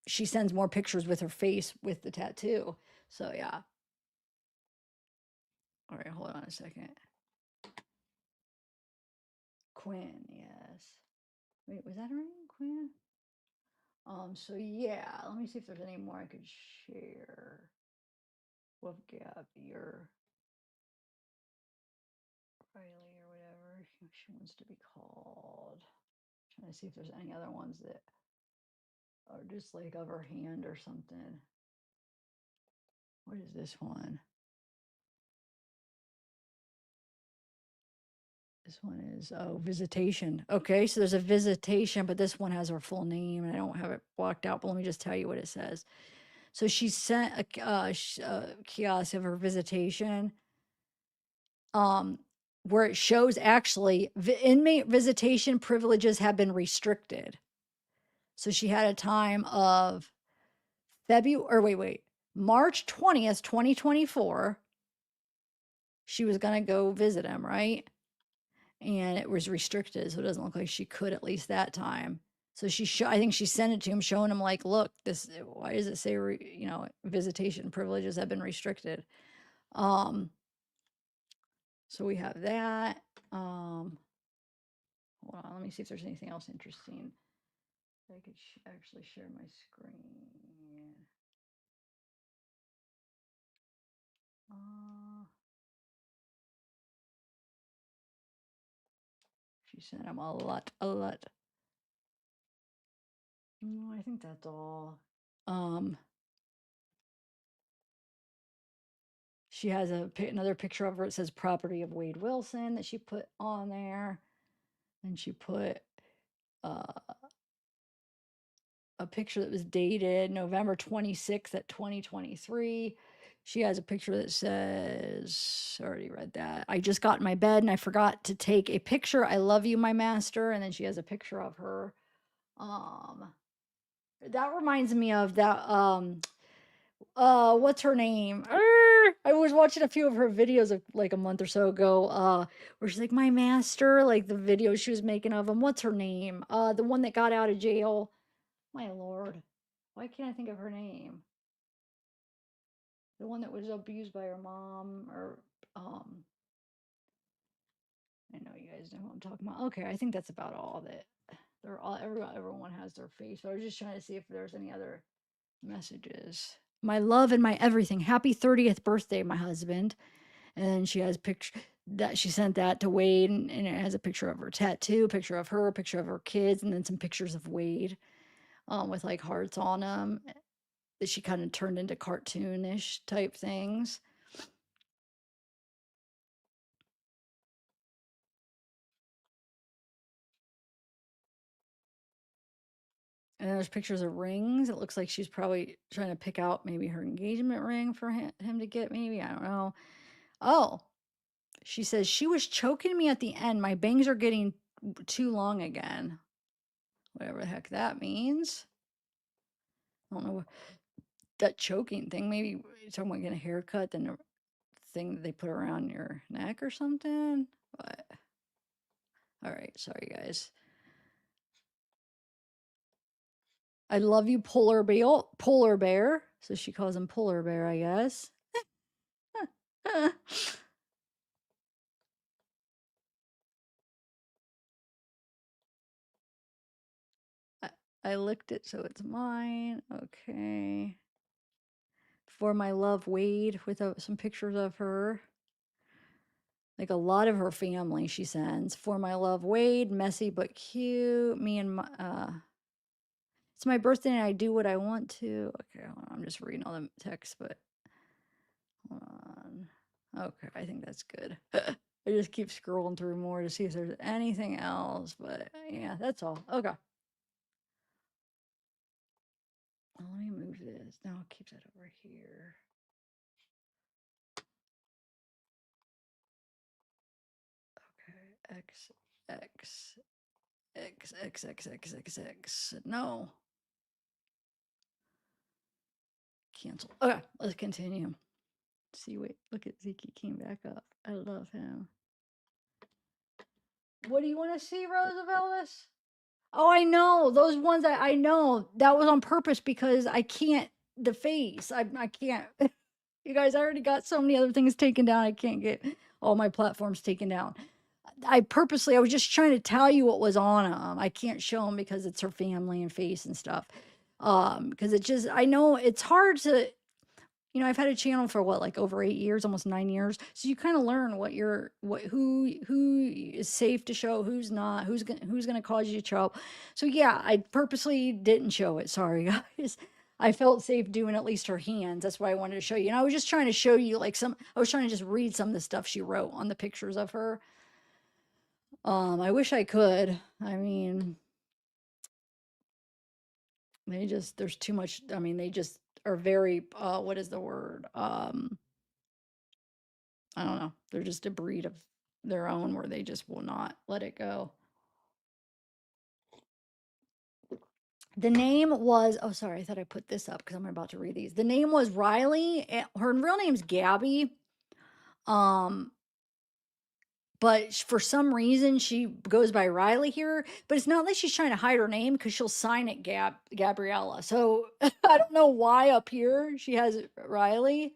she sends more pictures with her face with the tattoo. So yeah. All right, hold on a second. Quinn, yes. Wait, was that her name? Quinn? So yeah, let me see if there's any more I could share with Gabby or Riley or whatever she wants to be called. Trying to see if there's any other ones that are just like of her hand or something. What is this one? This one is Visitation. Okay, so there's a Visitation, but this one has her full name, and I don't have it blocked out. But let me just tell you what it says. So she sent a kiosk of her Visitation, um, where it shows actually inmate visitation privileges have been restricted. So she had a time of February, or wait, March 20th, 2024. She was going to go visit him, right? And it was restricted. So it doesn't look like she could at least that time. So I think she sent it to him, showing him like, look, why does it say, visitation privileges have been restricted? So we have that. Hold on, let me see if there's anything else interesting. I could actually share my screen. Uh, she sent him a lot, a lot. No, I think that's all. She has another picture of her. It says property of Wade Wilson that she put on there. And she put uh, a picture that was dated November 26th at 2023. She has a picture that says, I already read that. I just got in my bed and I forgot to take a picture. I love you, my master. And then she has a picture of her. Um, that reminds me of that. What's her name? I was watching a few of her videos of like a month or so ago, where she's like, my master, like the video she was making of him. What's her name? The one that got out of jail. My lord. Why can't I think of her name? The one that was abused by her mom, or um I know you guys know who I'm talking about. Okay, I think that's about all that they're all everyone has their face. So I was just trying to see if there's any other messages. My love and my everything. Happy 30th birthday, my husband. And then she has a picture that she sent that to Wade, and it has a picture of her tattoo, picture of her, picture of her kids, and then some pictures of Wade, with like hearts on them that she kind of turned into cartoonish type things. And then there's pictures of rings. It looks like she's probably trying to pick out maybe her engagement ring for him to get, maybe. I don't know. Oh, she says, she was choking me at the end. My bangs are getting too long again. Whatever the heck that means. I don't know that choking thing. Maybe you're talking about getting a haircut, then the thing that they put around your neck or something. But all right, sorry guys. I love you, polar bear. Polar bear. So she calls him polar bear, I guess. I, I licked it, so it's mine. Okay. For my love, Wade, with some pictures of her. Like a lot of her family, she sends. For my love, Wade, messy but cute. Me and my, it's my birthday and I do what I want to. Okay, hold on, I'm just reading all the text, but hold on. Okay, I think that's good. I just keep scrolling through more to see if there's anything else, but yeah, that's all. Okay. Well, let me move this. No, I'll keep that over here. Okay, X. No. Cancel. Okay, let's continue. See, wait, look at Zeke. He came back up. I love him. What do you want to see, Rooseveltus? Oh, I know. Those ones I know. That was on purpose because I can't, the face. I can't. You guys, I already got so many other things taken down. I can't get all my platforms taken down. I was just trying to tell you what was on them. I can't show them because it's her family and face and stuff. Because it just, I know it's hard to, I've had a channel for what, like over 8 years, almost 9 years. So you kind of learn who is safe to show, who's not, who's gonna cause you trouble. So yeah, I purposely didn't show it. Sorry, guys. I felt safe doing at least her hands. That's why I wanted to show you. And I was just trying to show you like I was trying to just read some of the stuff she wrote on the pictures of her. I wish I could. I mean, there's too much. I mean, they just are very, what is the word? I don't know. They're just a breed of their own where they just will not let it go. The name was, oh, sorry, I thought I put this up because I'm about to read these. The name was Riley. Her real name's Gabby. Um, but for some reason she goes by Riley here. But it's not like she's trying to hide her name because she'll sign it Gabriella. So I don't know why up here she has Riley.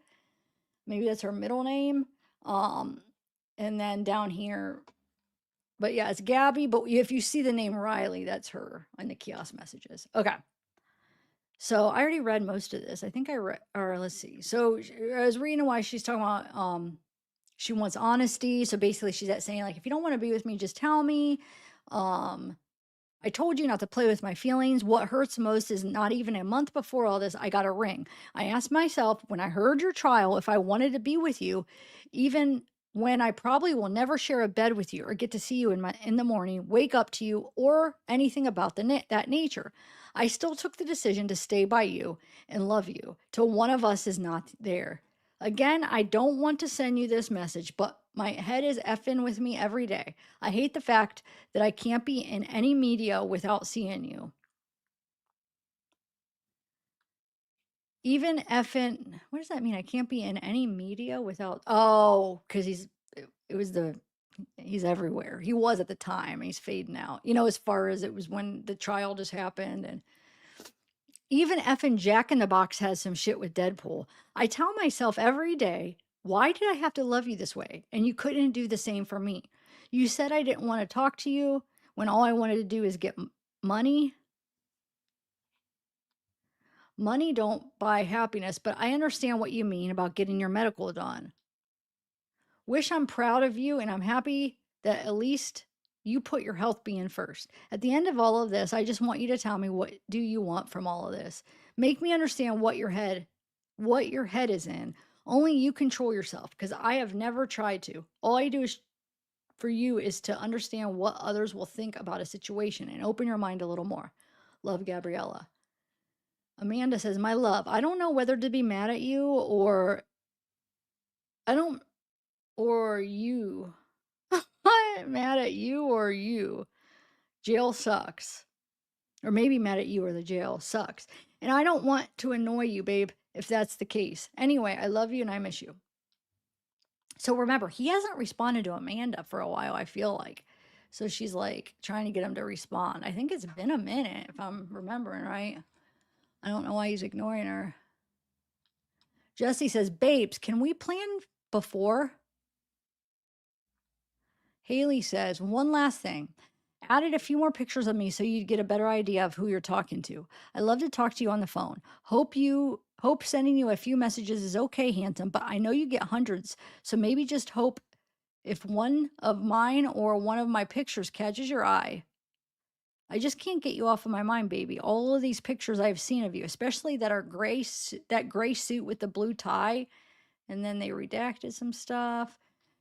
Maybe that's her middle name. Um, and then down here, but yeah, it's Gabby. But if you see the name Riley, that's her on the kiosk messages. Okay. So I already read most of this. I think I read, or let's see. So I was reading why she's talking about, she wants honesty. So basically she's saying like, if you don't want to be with me, just tell me. Um, I told you not to play with my feelings. What hurts most is not even a month before all this, I got a ring. I asked myself when I heard your trial if I wanted to be with you, even when I probably will never share a bed with you or get to see you in the morning, wake up to you, or anything about that nature. I still took the decision to stay by you and love you till one of us is not there. Again, I don't want to send you this message, but my head is effing with me every day. I hate the fact that I can't be in any media without seeing you. Even effing, what does that mean? I can't be in any media without, oh, because it was he's everywhere. He was at the time. He's fading out, as far as it was when the trial just happened. And even effing Jack in the Box has some shit with Deadpool. I tell myself every day, why did I have to love you this way? And you couldn't do the same for me. You said I didn't want to talk to you when all I wanted to do is get money. Money don't buy happiness, but I understand what you mean about getting your medical done. Wish I'm proud of you and I'm happy that at least you put your health being first. At the end of all of this, I just want you to tell me, what do you want from all of this? Make me understand what your head is in. Only you control yourself, because I have never tried to. All I do is for you is to understand what others will think about a situation and open your mind a little more. Love, Gabriella. Amanda says, my love, I don't know whether to be mad at you or I don't or you. I'm mad at you or you. Jail sucks. Or maybe mad at you or the jail sucks. And I don't want to annoy you, babe, if that's the case. Anyway, I love you and I miss you. So remember, he hasn't responded to Amanda for a while, I feel like. So she's like trying to get him to respond. I think it's been a minute, if I'm remembering right. I don't know why he's ignoring her. Jesse says, babes, can we plan before? Haley says, one last thing. Added a few more pictures of me so you'd get a better idea of who you're talking to. I love to talk to you on the phone. Hope sending you a few messages is okay, handsome, but I know you get hundreds, so maybe just hope if one of mine or one of my pictures catches your eye. I just can't get you off of my mind, baby. All of these pictures I've seen of you, especially that gray suit with the blue tie, and then they redacted some stuff.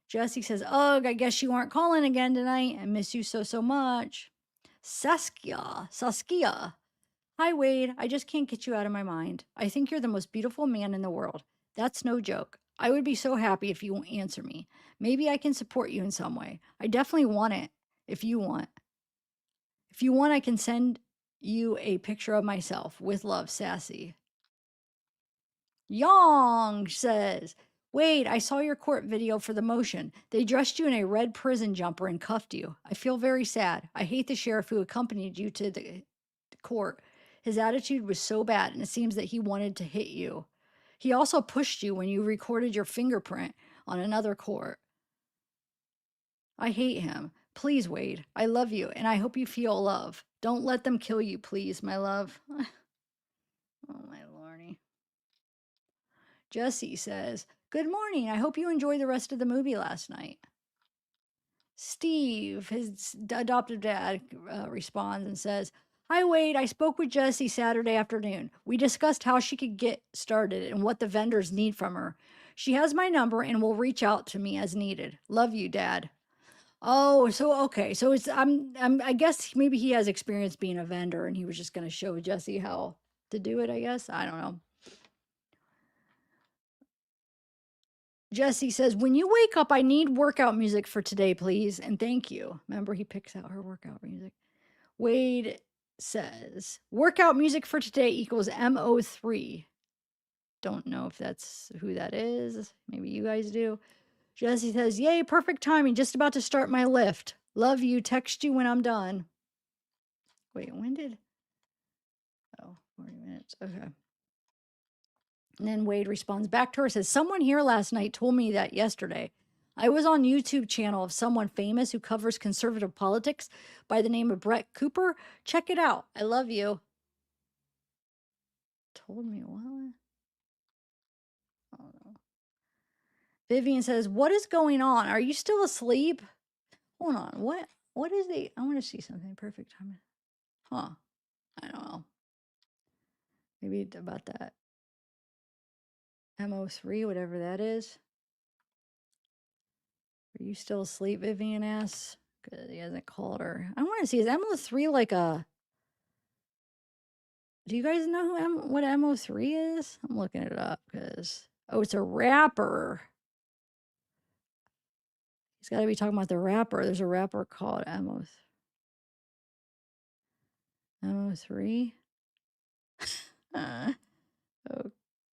Jesse says, ugh, I guess you aren't calling again tonight. I miss you so, so much. Saskia. Hi, Wade. I just can't get you out of my mind. I think you're the most beautiful man in the world. That's no joke. I would be so happy if you won't answer me. Maybe I can support you in some way. I definitely want it if you want. If you want, I can send you a picture of myself. With love, Sassy. Yong says, wait, I saw your court video for the motion. They dressed you in a red prison jumper and cuffed you. I feel very sad. I hate the sheriff who accompanied you to the court. His attitude was so bad, and it seems that he wanted to hit you. He also pushed you when you recorded your fingerprint on another court. I hate him. Please, Wade. I love you, and I hope you feel love. Don't let them kill you, please, my love. Oh, my lordy. Jesse says, good morning. I hope you enjoyed the rest of the movie last night. Steve, his adoptive dad, responds and says, hi, Wade. I spoke with Jessie Saturday afternoon. We discussed how she could get started and what the vendors need from her. She has my number and will reach out to me as needed. Love you, Dad. Oh, so okay. So it's I guess maybe he has experience being a vendor and he was just going to show Jessie how to do it, I guess. I don't know. Jesse says, when you wake up, I need workout music for today, please. And thank you. Remember, he picks out her workout music. Wade says, workout music for today equals MO3. Don't know if that's who that is. Maybe you guys do. Jesse says, yay, perfect timing. Just about to start my lift. Love you. Text you when I'm done. Wait, when did? Oh, 40 minutes. Okay. And then Wade responds back to her, says, someone here last night told me that yesterday. I was on YouTube channel of someone famous who covers conservative politics by the name of Brett Cooper. Check it out. I love you. Told me what? Oh no. Vivian says, what is going on? Are you still asleep? Hold on. What is the I want to see something. Perfect timing. Huh. I don't know. Maybe about that MO3, whatever that is. Are you still asleep, Vivian asks? Because he hasn't called her. I want to see, is MO3 like a. Do you guys know what MO3 is? I'm looking it up because. Oh, it's a rapper. He's got to be talking about the rapper. There's a rapper called MO3.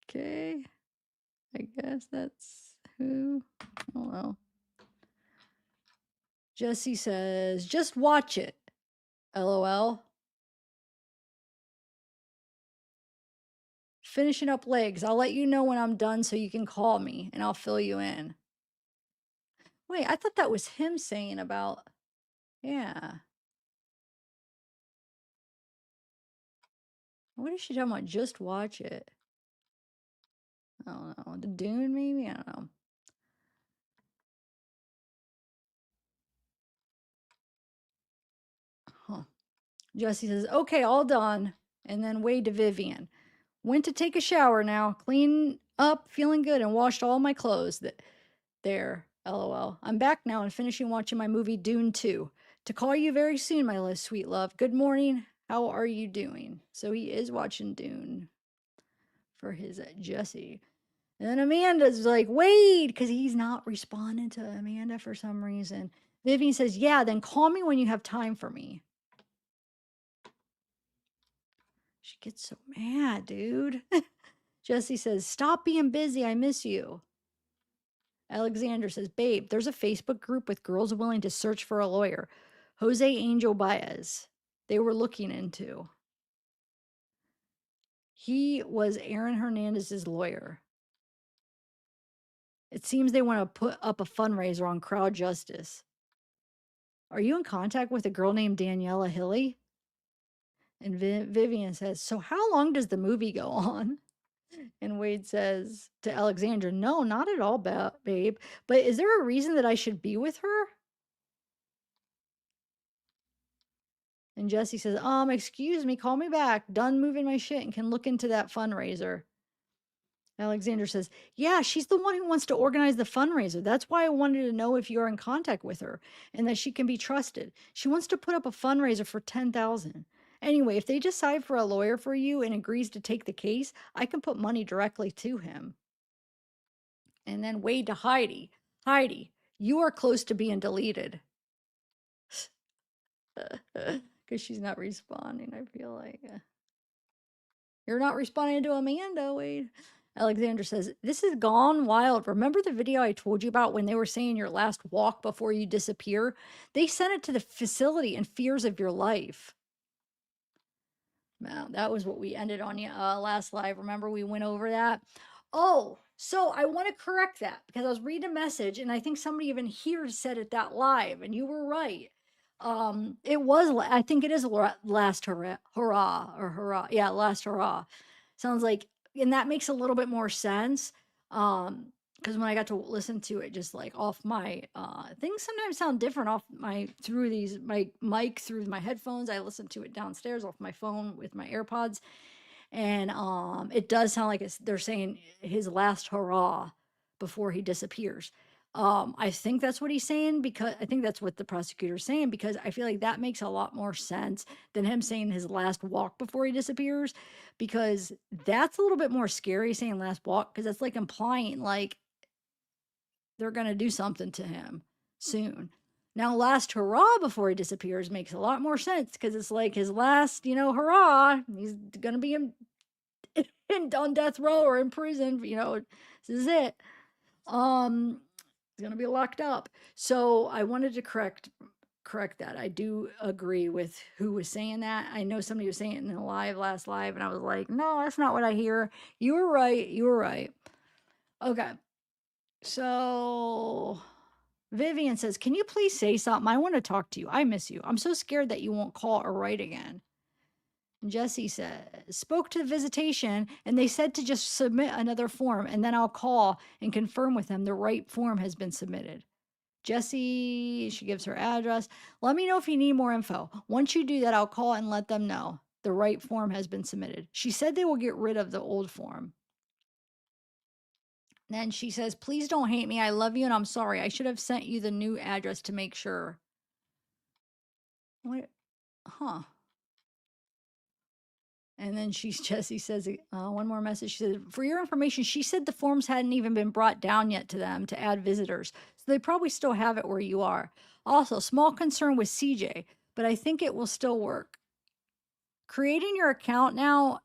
Okay. I guess that's who. Oh well. Jesse says, just watch it. LOL. Finishing up legs. I'll let you know when I'm done so you can call me and I'll fill you in. Wait, I thought that was him saying about. Yeah. What is she talking about? Just watch it. I don't know. The Dune, maybe? I don't know. Huh. Jesse says, okay, all done. And then Wade to Vivian. Went to take a shower now, clean up, feeling good, and washed all my clothes. There, LOL. I'm back now and finishing watching my movie Dune 2. To call you very soon, my sweet love. Good morning. How are you doing? So he is watching Dune for his Jesse. And then Amanda's like, wait, because he's not responding to Amanda for some reason. Vivian says, yeah, then call me when you have time for me. She gets so mad, dude. Jesse says, stop being busy. I miss you. Alexander says, babe, there's a Facebook group with girls willing to search for a lawyer. Jose Angel Baez. They were looking into. He was Aaron Hernandez's lawyer. It seems they want to put up a fundraiser on crowd justice. Are you in contact with a girl named Daniela Hilly? And Vivian says, so how long does the movie go on? And Wade says to Alexandra, no, not at all, babe. But is there a reason that I should be with her? And Jesse says, excuse me, call me back. Done moving my shit and can look into that fundraiser. Alexander says, yeah, she's the one who wants to organize the fundraiser. That's why I wanted to know if you're in contact with her and that she can be trusted. She wants to put up a fundraiser for 10,000. Anyway, if they decide for a lawyer for you and agrees to take the case, I can put money directly to him. And then Wade to Heidi. Heidi, you are close to being deleted. Because she's not responding, I feel like. You're not responding to Amanda, Wade. Alexander says, this is gone wild. Remember the video I told you about when they were saying your last walk before you disappear? They sent it to the facility in fears of your life. Wow, that was what we ended on last live. Remember we went over that? Oh, so I want to correct that because I was reading a message and I think somebody even here said it that live and you were right. It was, I think it is last hurrah, or hurrah. Yeah, last hurrah. Sounds like, and that makes a little bit more sense. Because when I got to listen to it, just like off my things sometimes sound different off my mic through my headphones. I listen to it downstairs off my phone with my AirPods, and it does sound like they're saying his last hurrah before he disappears. I think that's what he's saying because I think that's what the prosecutor's saying because I feel like that makes a lot more sense than him saying his last walk before he disappears because that's a little bit more scary saying last walk because that's like implying like they're going to do something to him soon. Now, last hurrah before he disappears makes a lot more sense because it's like his last, hurrah. He's going to be on death row or in prison. This is it. He's going to be locked up. So I wanted to correct that. I do agree with who was saying that. I know somebody was saying it in the last live, and I was like, no, that's not what I hear. You were right. Okay. So Vivian says, can you please say something? I want to talk to you. I miss you. I'm so scared that you won't call or write again. And Jesse says, spoke to the Visitation and they said to just submit another form and then I'll call and confirm with them the right form has been submitted. Jesse, she gives her address. Let me know if you need more info. Once you do that, I'll call and let them know the right form has been submitted. She said they will get rid of the old form. Then she says, please don't hate me. I love you and I'm sorry. I should have sent you the new address to make sure. What? Huh. And then Jesse says, one more message. She said, for your information, she said the forms hadn't even been brought down yet to them to add visitors. So they probably still have it where you are. Also, small concern with CJ, but I think it will still work. Creating your account now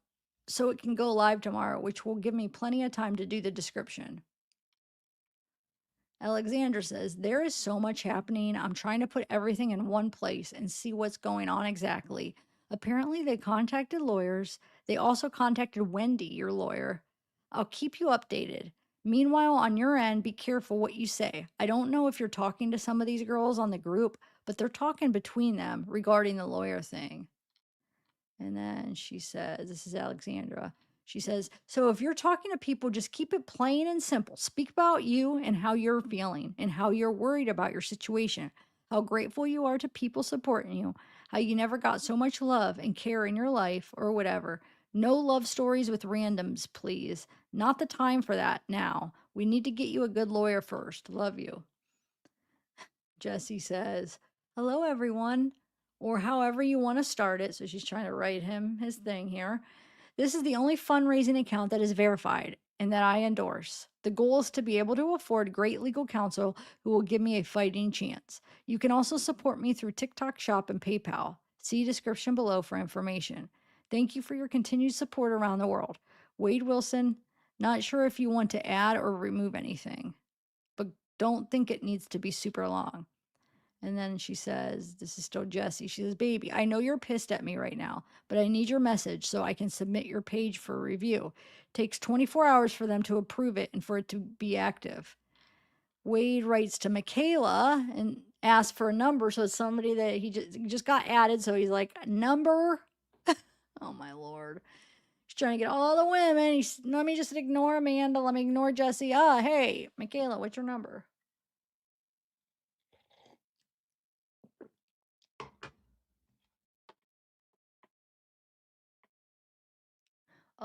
so it can go live tomorrow, which will give me plenty of time to do the description. Alexandra says, there is so much happening. I'm trying to put everything in one place and see what's going on exactly. Apparently, they contacted lawyers. They also contacted Wendy, your lawyer. I'll keep you updated. Meanwhile, on your end, be careful what you say. I don't know if you're talking to some of these girls on the group, but they're talking between them regarding the lawyer thing. And then she says, this is Alexandra. She says, so if you're talking to people, just keep it plain and simple. Speak about you and how you're feeling and how you're worried about your situation, how grateful you are to people supporting you, how you never got so much love and care in your life or whatever. No love stories with randoms, please. Not the time for that now. We need to get you a good lawyer first. Love you. Jesse says, hello, everyone, or however you want to start it. So she's trying to write him his thing here. This is the only fundraising account that is verified and that I endorse. The goal is to be able to afford great legal counsel who will give me a fighting chance. You can also support me through TikTok Shop and PayPal. See description below for information. Thank you for your continued support around the world. Wade Wilson, not sure if you want to add or remove anything, but don't think it needs to be super long. And then she says, this is still Jessie. She says, baby, I know you're pissed at me right now, but I need your message so I can submit your page for review. It takes 24 hours for them to approve it and for it to be active. Wade writes to Michaela and asks for a number. So it's somebody that he just got added. So he's like, number? Oh, my Lord. He's trying to get all the women. Let me just ignore Amanda. Let me ignore Jessie. Hey, Michaela, what's your number?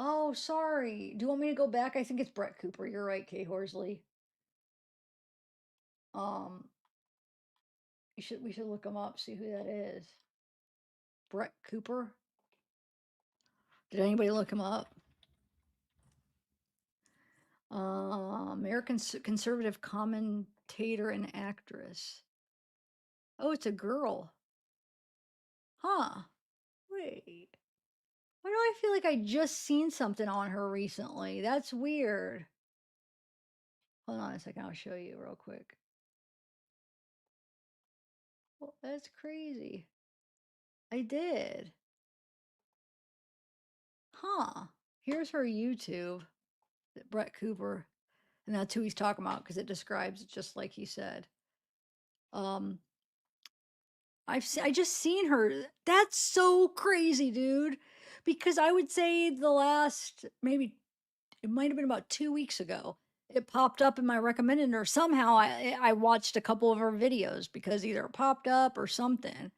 Oh, sorry. Do you want me to go back? I think it's Brett Cooper. You're right, Kay Horsley. Um, we should look him up, see who that is. Brett Cooper. Did anybody look him up? American conservative commentator and actress. Oh, it's a girl. Huh. Wait. Why do I feel like I just seen something on her recently? That's weird. Hold on a second. I'll show you real quick. Well, that's crazy. I did. Huh. Here's her YouTube, Brett Cooper, and that's who he's talking about because it describes it just like he said. Um, I just seen her. That's so crazy, dude. Because I would say the last maybe it might have been about 2 weeks ago. It popped up in my recommended, or somehow I watched a couple of her videos because either it popped up or something.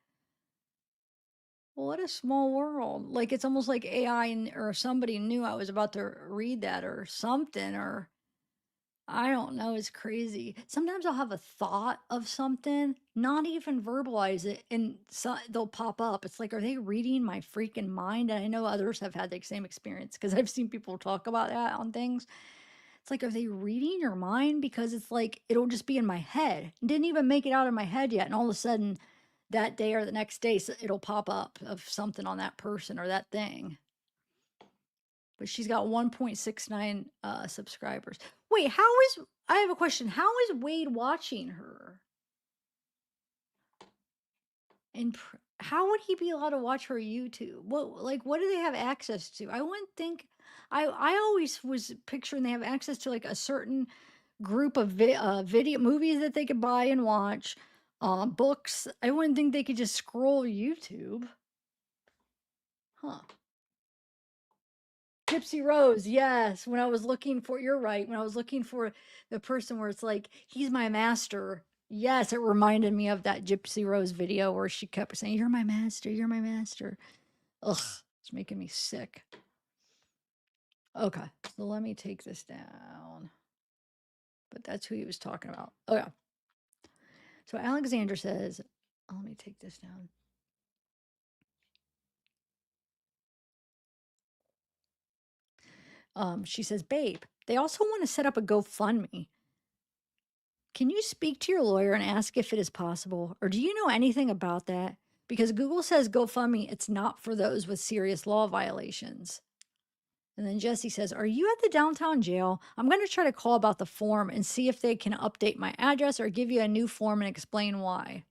What a small world. Like it's almost like AI or somebody knew I was about to read that or something, or I don't know. It's crazy. Sometimes I'll have a thought of something, not even verbalize it, and they'll pop up. It's like, are they reading my freaking mind? And I know others have had the same experience because I've seen people talk about that on things. It's like, are they reading your mind? Because it's like, it'll just be in my head. It didn't even make it out of my head yet. And all of a sudden, that day or the next day, it'll pop up of something on that person or that thing. But she's got 1.69 subscribers. Wait, I have a question. How is Wade watching her? And how would he be allowed to watch her YouTube? What do they have access to? I wouldn't think. I always was picturing they have access to like a certain group of video movies that they could buy and watch, books. I wouldn't think they could just scroll YouTube. Huh. Gypsy Rose, yes. When I was looking for, you're right. When I was looking for the person where it's like, he's my master, Yes, it reminded me of that Gypsy Rose video where she kept saying, "You're my master, you're my master." Ugh, it's making me sick. Okay, so let me take this down. But that's who he was talking about. Okay. So Alexandra says, oh, let me take this down. She says, babe, they also want to set up a GoFundMe. Can you speak to your lawyer and ask if it is possible? Or do you know anything about that? Because Google says GoFundMe, it's not for those with serious law violations. And then Jesse says, are you at the downtown jail? I'm going to try to call about the form and see if they can update my address or give you a new form and explain why.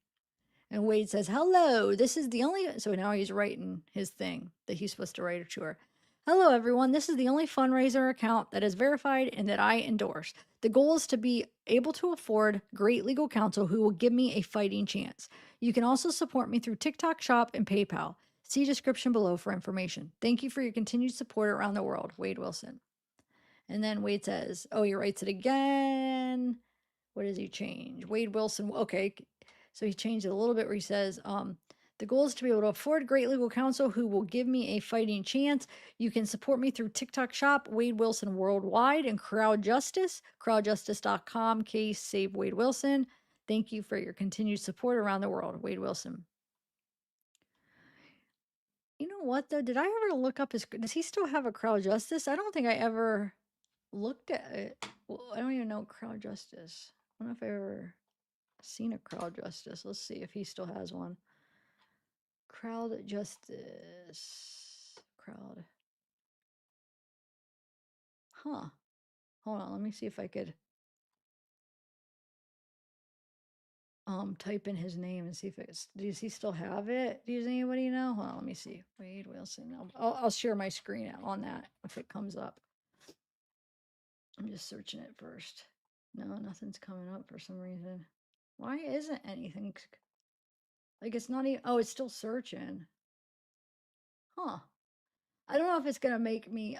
And Wade says, hello, this is the only, so now he's writing his thing that he's supposed to write to her. Hello, everyone. This is the only fundraiser account that is verified and that I endorse. The goal is to be able to afford great legal counsel who will give me a fighting chance. You can also support me through TikTok Shop and PayPal. See description below for information. Thank you for your continued support around the world, Wade Wilson. And then Wade says, oh, he writes it again. What does he change? Wade Wilson. Okay. So he changed it a little bit where he says, the goal is to be able to afford great legal counsel who will give me a fighting chance. You can support me through TikTok Shop, Wade Wilson Worldwide, and Crowd Justice, crowdjustice.com, case save Wade Wilson. Thank you for your continued support around the world, Wade Wilson. You know what, though? Did I ever look up his, does he still have a Crowd Justice? I don't think I ever looked at it. Well, I don't even know Crowd Justice. I don't know if I ever seen a Crowd Justice. Let's see if he still has one. Crowd Justice. Crowd. Huh. Hold on. Let me see if I could type in his name and see if it's, does he still have it? Does anybody know? Hold on, let me see. Wade Wilson. I'll share my screen on that if it comes up. I'm just searching it first. No, nothing's coming up for some reason. Why isn't anything? Like it's not even, oh, it's still searching. Huh. I don't know if it's gonna make me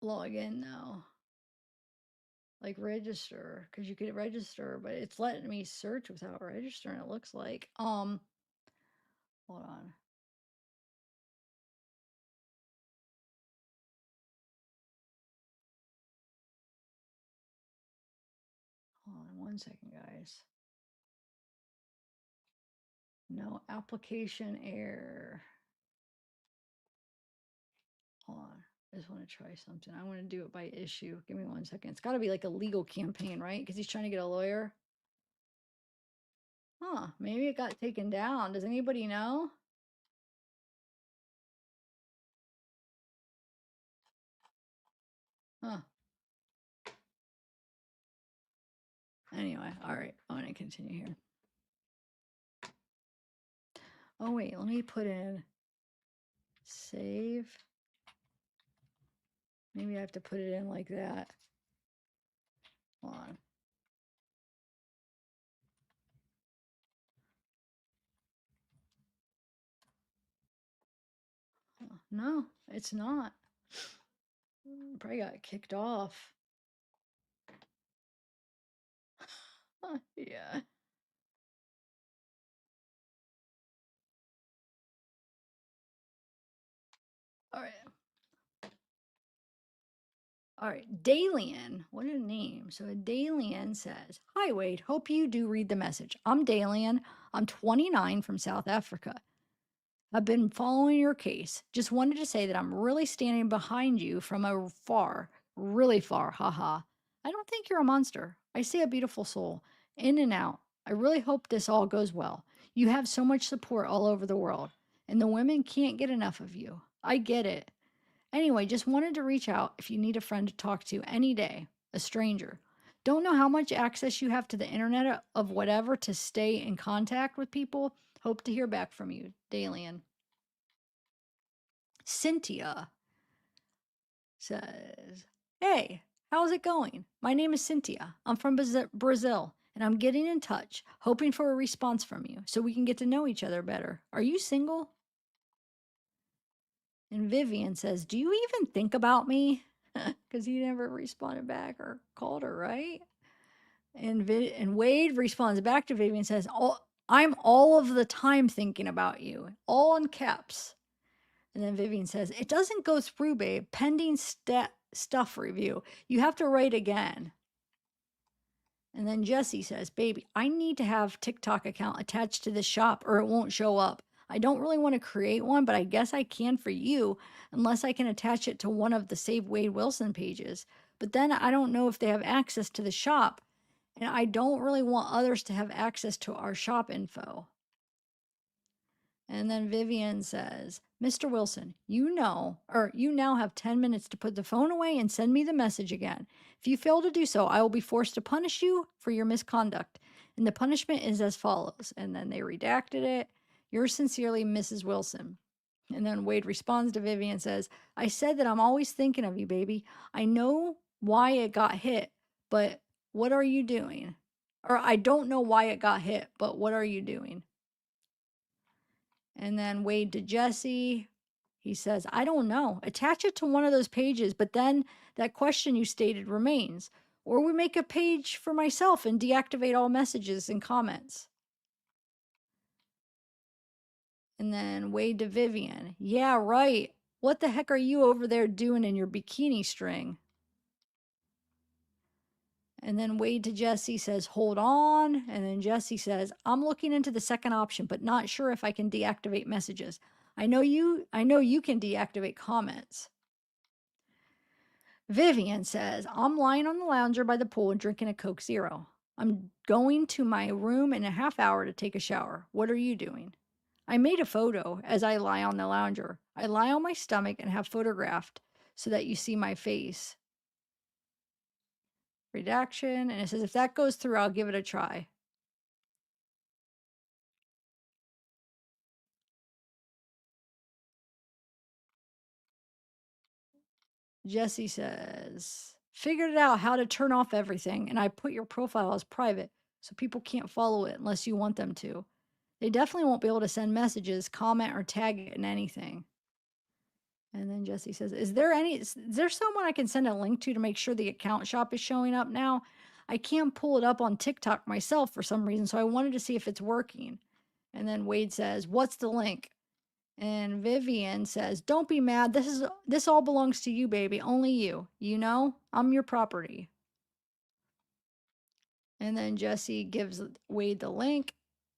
log in now. Like register, because you could register, but it's letting me search without registering, it looks like. Hold on. Hold on 1 second, guys. No application error. Hold on. I just want to try something. I want to do it by issue. Give me 1 second. It's got to be like a legal campaign, right? Because he's trying to get a lawyer. Huh. Maybe it got taken down. Does anybody know? Huh. Anyway, all right. I'm going to continue here. Oh, wait. Let me put in save. Maybe I have to put it in like that. Hold on. No, it's not. Probably got kicked off. Yeah. All right. All right. Dalian. What a name. So Dalian says, hi, Wade. Hope you do read the message. I'm Dalian. I'm 29 from South Africa. I've been following your case. Just wanted to say that I'm really standing behind you from afar, really far. Haha. I don't think you're a monster. I see a beautiful soul, in and out. I really hope this all goes well. You have so much support all over the world, and the women can't get enough of you. I get it. Anyway, just wanted to reach out if you need a friend to talk to any day, a stranger. Don't know how much access you have to the internet of whatever to stay in contact with people. Hope to hear back from you, Dalian. Cynthia says, hey, how's it going? My name is Cynthia. I'm from Brazil, and I'm getting in touch, hoping for a response from you so we can get to know each other better. Are you single? And Vivian says, do you even think about me? Because he never responded back or called her, right? And Wade responds back to Vivian and says, I'm all of the time thinking about you, all in caps. And then Vivian says, it doesn't go through, babe. Pending stuff review. You have to write again. And then Jesse says, baby, I need to have TikTok account attached to this shop or it won't show up. I don't really want to create one, but I guess I can for you unless I can attach it to one of the Save Wade Wilson pages. But then I don't know if they have access to the shop. And I don't really want others to have access to our shop info. And then Vivian says, Mr. Wilson, you now have 10 minutes to put the phone away and send me the message again. If you fail to do so, I will be forced to punish you for your misconduct. And the punishment is as follows. And then they redacted it. Yours sincerely, Mrs. Wilson. And then Wade responds to Vivian and says, I said that I'm always thinking of you, baby. I know why it got hit, but what are you doing? Or I don't know why it got hit, but what are you doing? And then Wade to Jesse, he says, I don't know. Attach it to one of those pages, but then that question you stated remains. Or we make a page for myself and deactivate all messages and comments. And then Wade to Vivian, yeah, right. What the heck are you over there doing in your bikini string? And then Wade to Jesse says, hold on. And then Jesse says, I'm looking into the second option, but not sure if I can deactivate messages. I know you can deactivate comments. Vivian says, I'm lying on the lounger by the pool and drinking a Coke Zero. I'm going to my room in a half hour to take a shower. What are you doing? I made a photo as I lie on the lounger. I lie on my stomach and have photographed so that you see my face. Redaction. And it says, if that goes through, I'll give it a try. Jesse says, figured it out how to turn off everything, and I put your profile as private so people can't follow it unless you want them to. They definitely won't be able to send messages, comment, or tag it in anything. And then Jesse says, is there someone I can send a link to make sure the account shop is showing up now? I can't pull it up on TikTok myself for some reason, so I wanted to see if it's working. And then Wade says, what's the link? And Vivian says, don't be mad. This all belongs to you, baby. Only you. You know, I'm your property. And then Jesse gives Wade the link.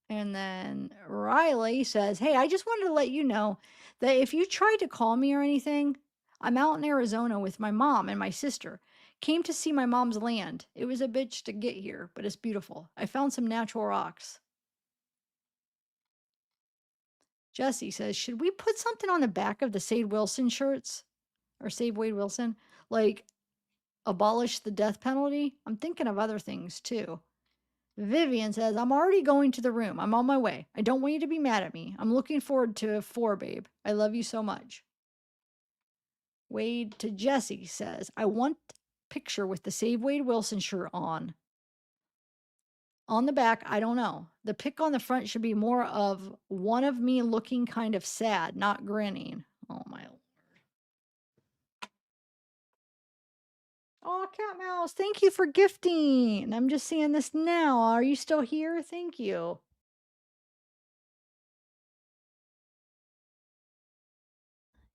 And then Riley says, hey, I just wanted to let you know that if you tried to call me or anything, I'm out in Arizona with my mom and my sister. Came to see my mom's land. It was a bitch to get here, but it's beautiful. I found some natural rocks. Jesse says, should we put something on the back of the Save Wilson shirts? Or Save Wade Wilson? Like, abolish the death penalty? I'm thinking of other things too. Vivian says, I'm already going to the room. I'm on my way. I don't want you to be mad at me. I'm looking forward to 4, babe. I love you so much. Wade to Jesse says, I want picture with the Save Wade Wilson shirt on. On the back, I don't know. The pic on the front should be more of one of me looking kind of sad, not grinning. Oh my. Oh, Cat Mouse, thank you for gifting. I'm just seeing this now. Are you still here? Thank you.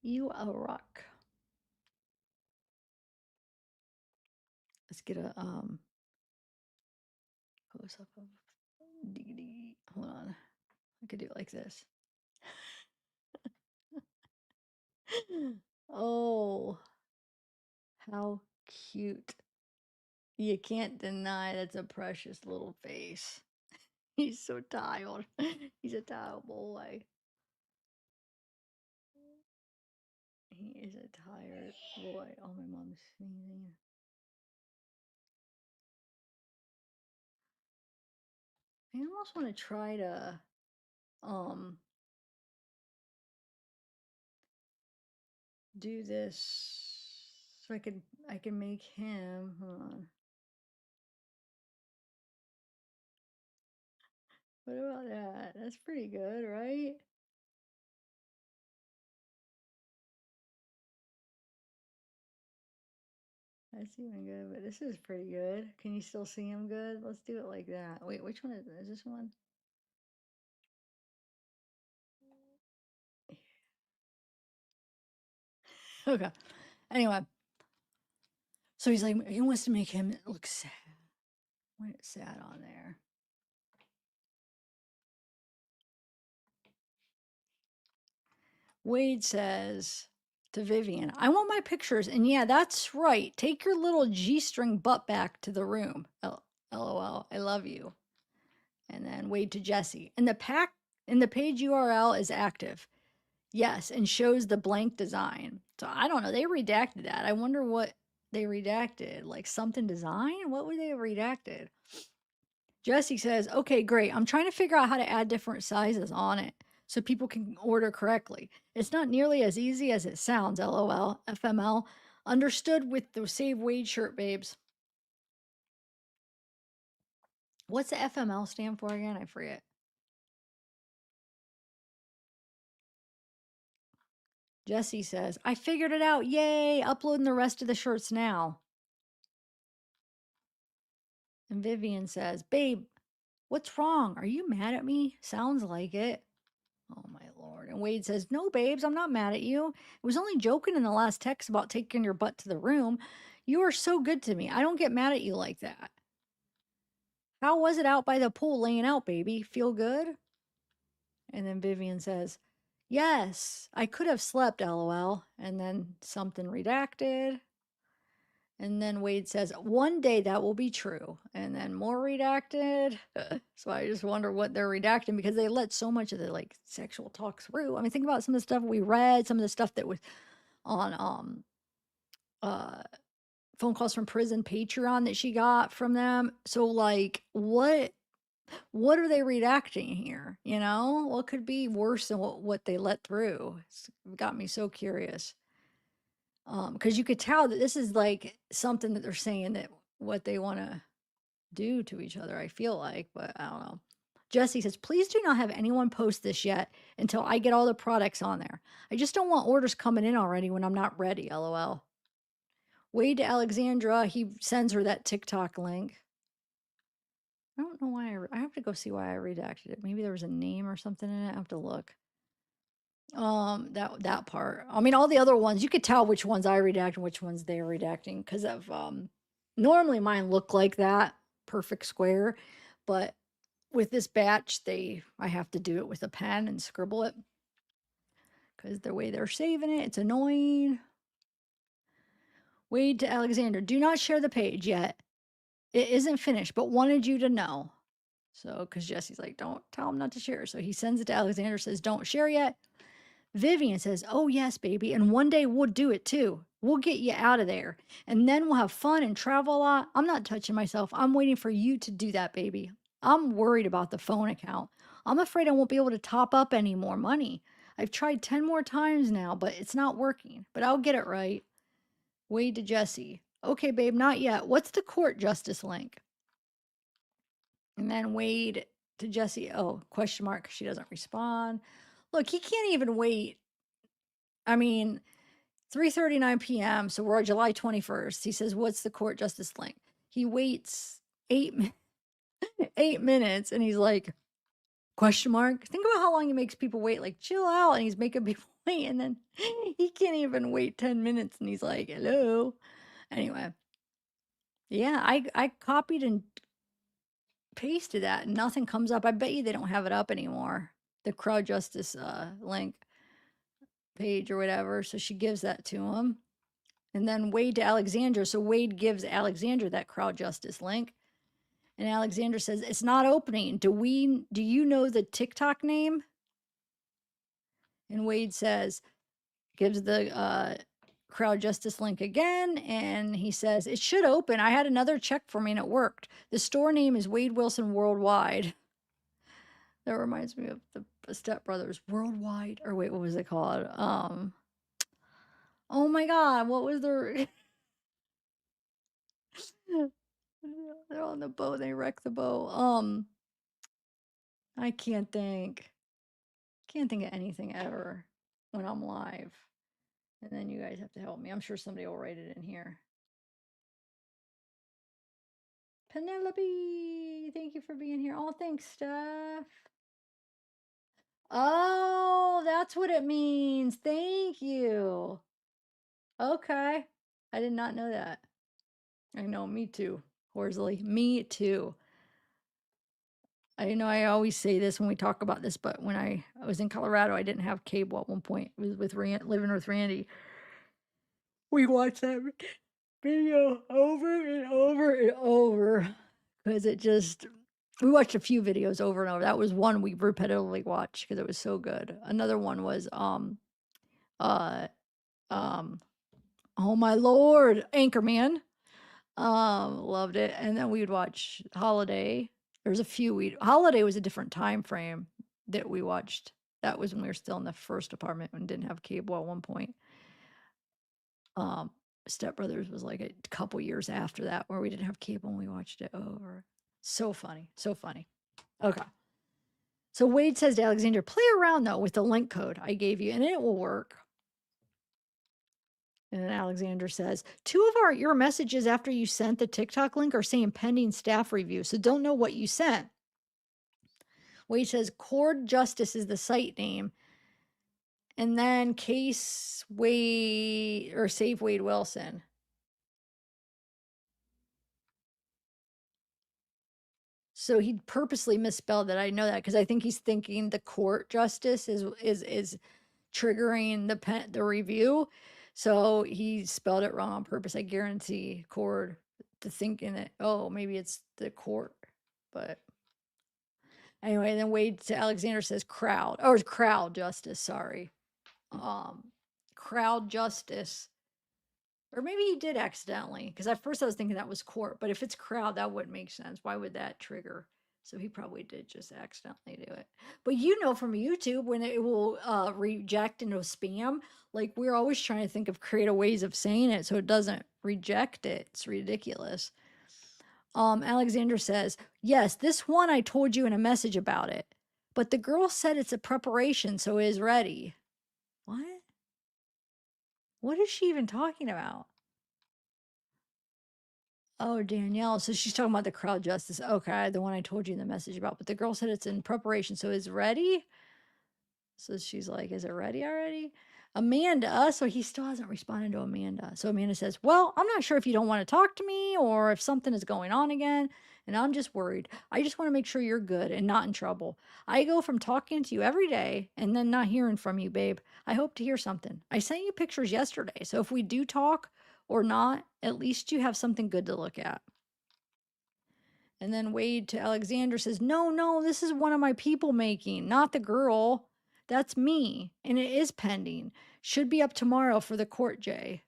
You a rock. Let's get a close up of Diggity. Hold on. I could do it like this. Oh, how cute. You can't deny that's a precious little face. He's so tired. He's a tired boy. He is a tired boy. Oh, my mom's sneezing. I almost want to try to um do this so I can make him. Hold on. What about that? That's pretty good, right? That's even good, but this is pretty good. Can you still see him good? Let's do it like that. Wait, which one is this? Is this one? Okay. Anyway, so he's like, he wants to make him look sad. Why is it sad on there? Wade says to Vivian, I want my pictures. And yeah, that's right. Take your little G string butt back to the room. LOL. I love you. And then Wade to Jesse. And the page URL is active. Yes, and shows the blank design. So I don't know. They redacted that. I wonder what they redacted. Like something design? What would they have redacted? Jesse says, okay, great. I'm trying to figure out how to add different sizes on it so people can order correctly. It's not nearly as easy as it sounds, LOL, FML. Understood with the Save Wage shirt, babes. What's the FML stand for again? I forget. Jesse says, I figured it out. Yay. Uploading the rest of the shirts now. And Vivian says, babe, what's wrong? Are you mad at me? Sounds like it. Oh my lord. And Wade says, no, babes, I'm not mad at you. I was only joking in the last text about taking your butt to the room. You are so good to me. I don't get mad at you like that. How was it out by the pool laying out, baby? Feel good? And then Vivian says, yes, I could have slept, lol. And then something redacted. And then Wade says, one day that will be true. And then more redacted. So I just wonder what they're redacting because they let so much of the like sexual talk through. I mean, think about some of the stuff we read, some of the stuff that was on uh phone calls from prison Patreon that she got from them. So like what are they redacting here? You know? What could be worse than what they let through? It's got me so curious. Because you could tell that this is like something that they're saying that what they want to do to each other, I feel like, but I don't know. Jesse says, please do not have anyone post this yet until I get all the products on there. I just don't want orders coming in already when I'm not ready, lol. Wade to Alexandra, he sends her that TikTok link. I don't know why I have to go see why I redacted it. Maybe there was a name or something in it. I have to look. That part. I mean, all the other ones, you could tell which ones I redact and which ones they're redacting because of normally mine look like that, perfect square, but with this batch, I have to do it with a pen and scribble it because the way they're saving it, it's annoying. Wade to Alexander, do not share the page yet. It isn't finished, but wanted you to know. So, because Jesse's like, don't tell him not to share. So he sends it to Alexander, says, don't share yet. Vivian says, oh, yes, baby. And one day we'll do it too. We'll get you out of there. And then we'll have fun and travel a lot. I'm not touching myself. I'm waiting for you to do that, baby. I'm worried about the phone account. I'm afraid I won't be able to top up any more money. I've tried 10 more times now, but it's not working. But I'll get it right. Wade to Jesse. Okay, babe, not yet. What's the court justice link? And then Wade to Jesse. Oh, question mark. She doesn't respond. Look, he can't even wait. I mean, 3:39 p.m. So we're on July 21st. He says, "What's the court justice link?" He waits 8 minutes, and he's like, question mark. Think about how long he makes people wait. Like, chill out, and he's making people wait, and then he can't even wait 10 minutes, and he's like, "Hello." Anyway, yeah, I copied and pasted that, and nothing comes up. I bet you they don't have it up anymore. The crowd justice link page or whatever. So she gives that to him. And then Wade to Alexandra. So Wade gives Alexandra that crowd justice link. And Alexandra says, it's not opening. Do you know the TikTok name? And Wade says, gives the crowd justice link again. And he says, it should open. I had another check for me and it worked. The store name is Wade Wilson Worldwide. That reminds me of the Step Brothers Worldwide. Or wait, what was it called? Oh my God, what was their they're on the boat, they wreck the boat. I can't think of anything ever when I'm live. And then you guys have to help me. I'm sure somebody will write it in here. Penelope, thank you for being here. Oh, thanks, Steph. Oh, that's what it means. Thank you. Okay. I did not know that. I know, me too, Horsley. Me too. I know I always say this when we talk about this, but when I was in Colorado, I didn't have cable at one point. It was with living with Randy. We watched that video over and over and over because it just, we watched a few videos over and over. That was one we repetitively watched because it was so good. Another one was, uh, um, oh my Lord, Anchorman. Loved it. And then we'd watch Holiday. There's a few Holiday was a different time frame that we watched. That was when we were still in the first apartment and didn't have cable at one point. Step Brothers was like a couple years after that where we didn't have cable and we watched it over. So funny. So funny. Okay. So Wade says to Alexander, play around though with the link code I gave you and it will work. And then Alexander says, two of your messages after you sent the TikTok link are saying pending staff review, so don't know what you sent. Wade says, Cord Justice is the site name. And then case Wade or save Wade Wilson. So he purposely misspelled that. I know that because I think he's thinking the court justice is triggering the review. So he spelled it wrong on purpose. I guarantee Cord to thinking that, oh, maybe it's the court. But anyway, then Wade to Alexander says crowd justice, sorry. Crowd justice. Or maybe he did accidentally, because at first I was thinking that was court, but if it's crowd, that wouldn't make sense. Why would that trigger? So he probably did just accidentally do it. But you know from YouTube when it will reject into spam, like we're always trying to think of creative ways of saying it so it doesn't reject it. It's ridiculous. Alexander says, yes, this one I told you in a message about it, but the girl said it's a preparation, so it is ready. What? What is she even talking about? Oh, Danielle. So she's talking about the crowd justice. Okay, the one I told you in the message about. But the girl said it's in preparation, so it's ready. So she's like, is it ready already? Amanda. So he still hasn't responded to Amanda. So Amanda says, well, I'm not sure if you don't want to talk to me or if something is going on again. And I'm just worried. I just want to make sure you're good and not in trouble. I go from talking to you every day and then not hearing from you, babe. I hope to hear something. I sent you pictures yesterday. So if we do talk or not, at least you have something good to look at. And then Wade to Alexander says, no, this is one of my people making, not the girl. That's me. And it is pending. Should be up tomorrow for the court, Jay.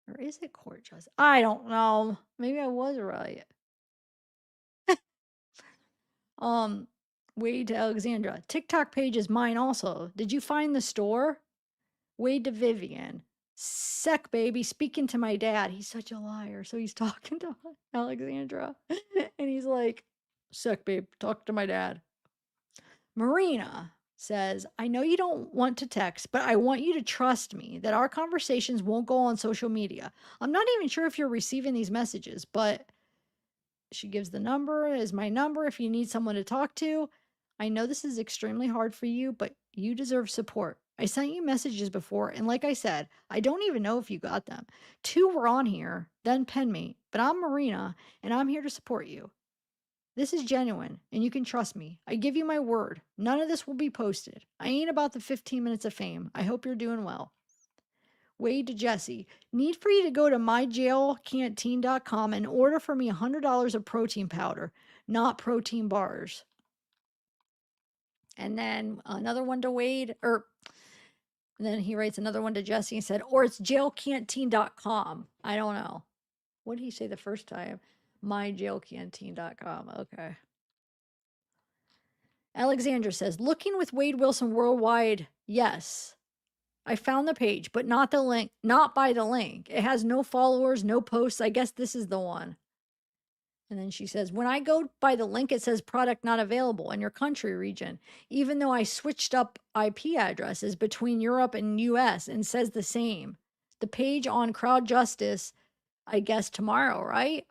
Or is it court justice? I don't know. Maybe I was right. Wade to Alexandra. TikTok page is mine also. Did you find the store? Wade to Vivian. Sec baby, speaking to my dad. He's such a liar. So he's talking to Alexandra. And he's like, Sec babe, talk to my dad. Marina says, I know you don't want to text, but I want you to trust me that our conversations won't go on social media. I'm not even sure if you're receiving these messages, but she gives the number is my number if you need someone to talk to. I know this is extremely hard for you, but you deserve support. I sent you messages before, and like I said, I don't even know if you got them. 2 were on here, then pen me, but I'm Marina, and I'm here to support you. This is genuine, and you can trust me. I give you my word. None of this will be posted. I ain't about the 15 minutes of fame. I hope you're doing well. Wade to Jesse. Need for you to go to myjailcanteen.com and order for me $100 of protein powder, not protein bars. And then another one to Wade, and then he writes another one to Jesse and said, or it's jailcanteen.com. I don't know. What did he say the first time? Myjailcanteen.com. Okay. Alexandra says, looking with Wade Wilson worldwide, yes. I found the page, but not the link, not by the link. It has no followers, no posts. I guess this is the one. And then she says, when I go by the link, it says product not available in your country region, even though I switched up IP addresses between Europe and US and says the same. the page on Crowd Justice, I guess tomorrow, right?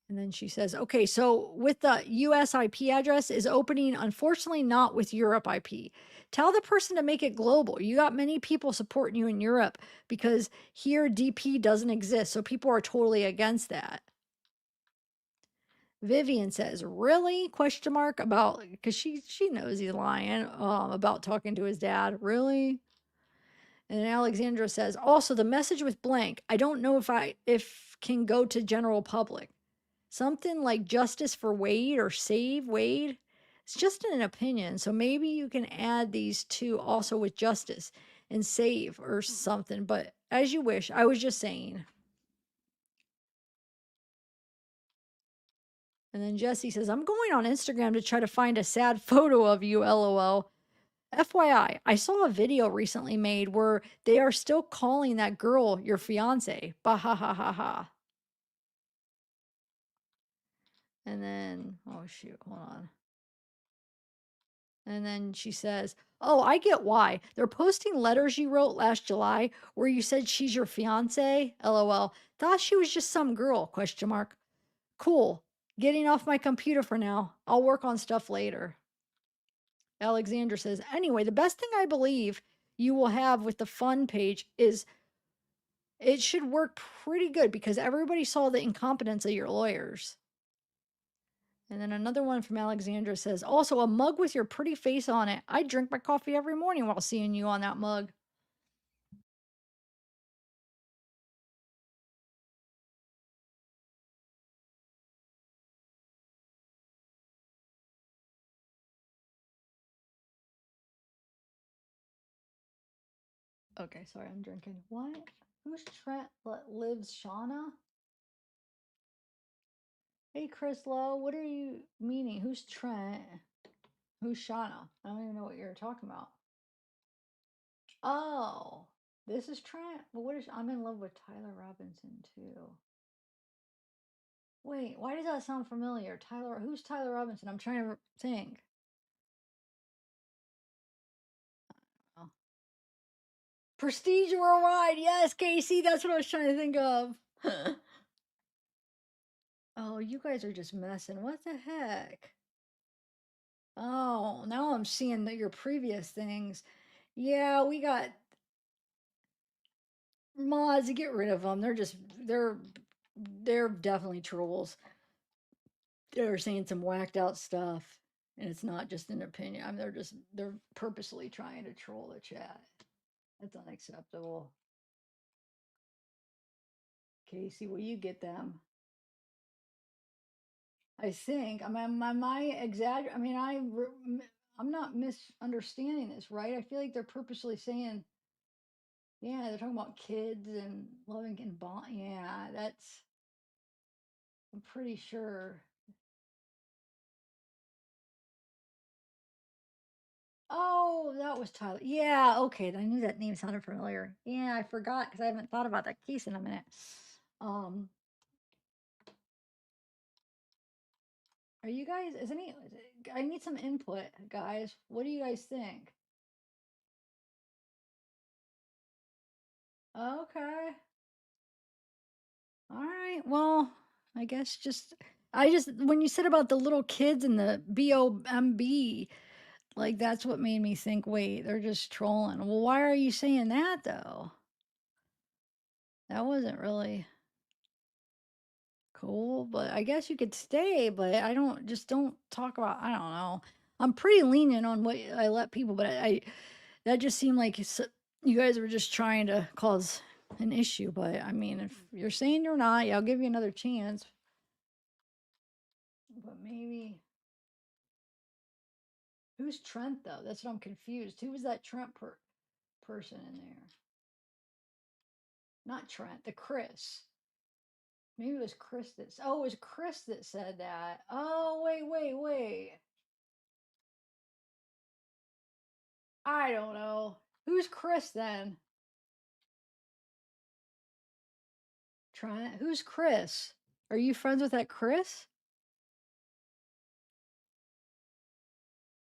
And then she says, okay, so with the US IP address is opening, unfortunately not with Europe IP. Tell the person to make it global. You got many people supporting you in Europe because here DP doesn't exist. So people are totally against that. Vivian says, really? Question mark about, because she knows he's lying about talking to his dad. Really? And Alexandra says, also the message with blank. I don't know if can go to general public. Something like justice for Wade or save Wade. It's just an opinion. So maybe you can add these two also with justice and save or something. But as you wish. I was just saying. And then Jesse says, I'm going on Instagram to try to find a sad photo of you, LOL. FYI, I saw a video recently made where they are still calling that girl your fiance. Bah ha ha ha ha. And then, oh shoot, hold on. And then she says, oh, I get why. They're posting letters you wrote last July where you said she's your fiance. LOL. Thought she was just some girl, question mark. Cool. Getting off my computer for now. I'll work on stuff later. Alexander says, anyway, the best thing I believe you will have with the fun page is it should work pretty good because everybody saw the incompetence of your lawyers. And then another one from Alexandra says, also a mug with your pretty face on it. I drink my coffee every morning while seeing you on that mug. Okay, sorry, I'm drinking. What? Who's Trent lives Shauna? Hey, Chris Lowe, what are you meaning? Who's Trent? Who's Shauna? I don't even know what you're talking about. Oh, this is Trent? But what is, I'm in love with Tyler Robinson too. Wait, why does that sound familiar? Tyler, who's Tyler Robinson? I'm trying to think. Oh. Prestige Worldwide. Yes, Casey, that's what I was trying to think of. Oh, you guys are just messing. What the heck? Oh, now I'm seeing that your previous things. Yeah, we got mods. Get rid of them. They're definitely trolls. They're saying some whacked out stuff, and it's not just an opinion. I mean, they're purposely trying to troll the chat. That's unacceptable. Casey, will you get them? I think. I mean, I mean, I'm not misunderstanding this, right? I feel like they're purposely saying, yeah, they're talking about kids and loving and bond. Yeah, that's. I'm pretty sure. Oh, that was Tyler. Yeah, okay. I knew that name sounded familiar. Yeah, I forgot because I haven't thought about that case in a minute. Um, are you guys? Is any? I need some input, guys. What do you guys think? Okay. All right. Well, I guess I just when you said about the little kids and the BOMB, like that's what made me think, wait, they're just trolling. Well, why are you saying that though? That wasn't really cool, but I guess you could stay, but I don't talk about, I don't know. I'm pretty lenient on what I let people, but that just seemed like you guys were just trying to cause an issue, but I mean, if you're saying you're not, yeah, I'll give you another chance. But maybe who's Trent though? That's what I'm confused. Who was that Trent person in there? Not Trent, the Chris. Maybe it was Chris oh, it was Chris that said that. Oh, wait. I don't know. Who's Chris then? Trent? Who's Chris? Are you friends with that Chris?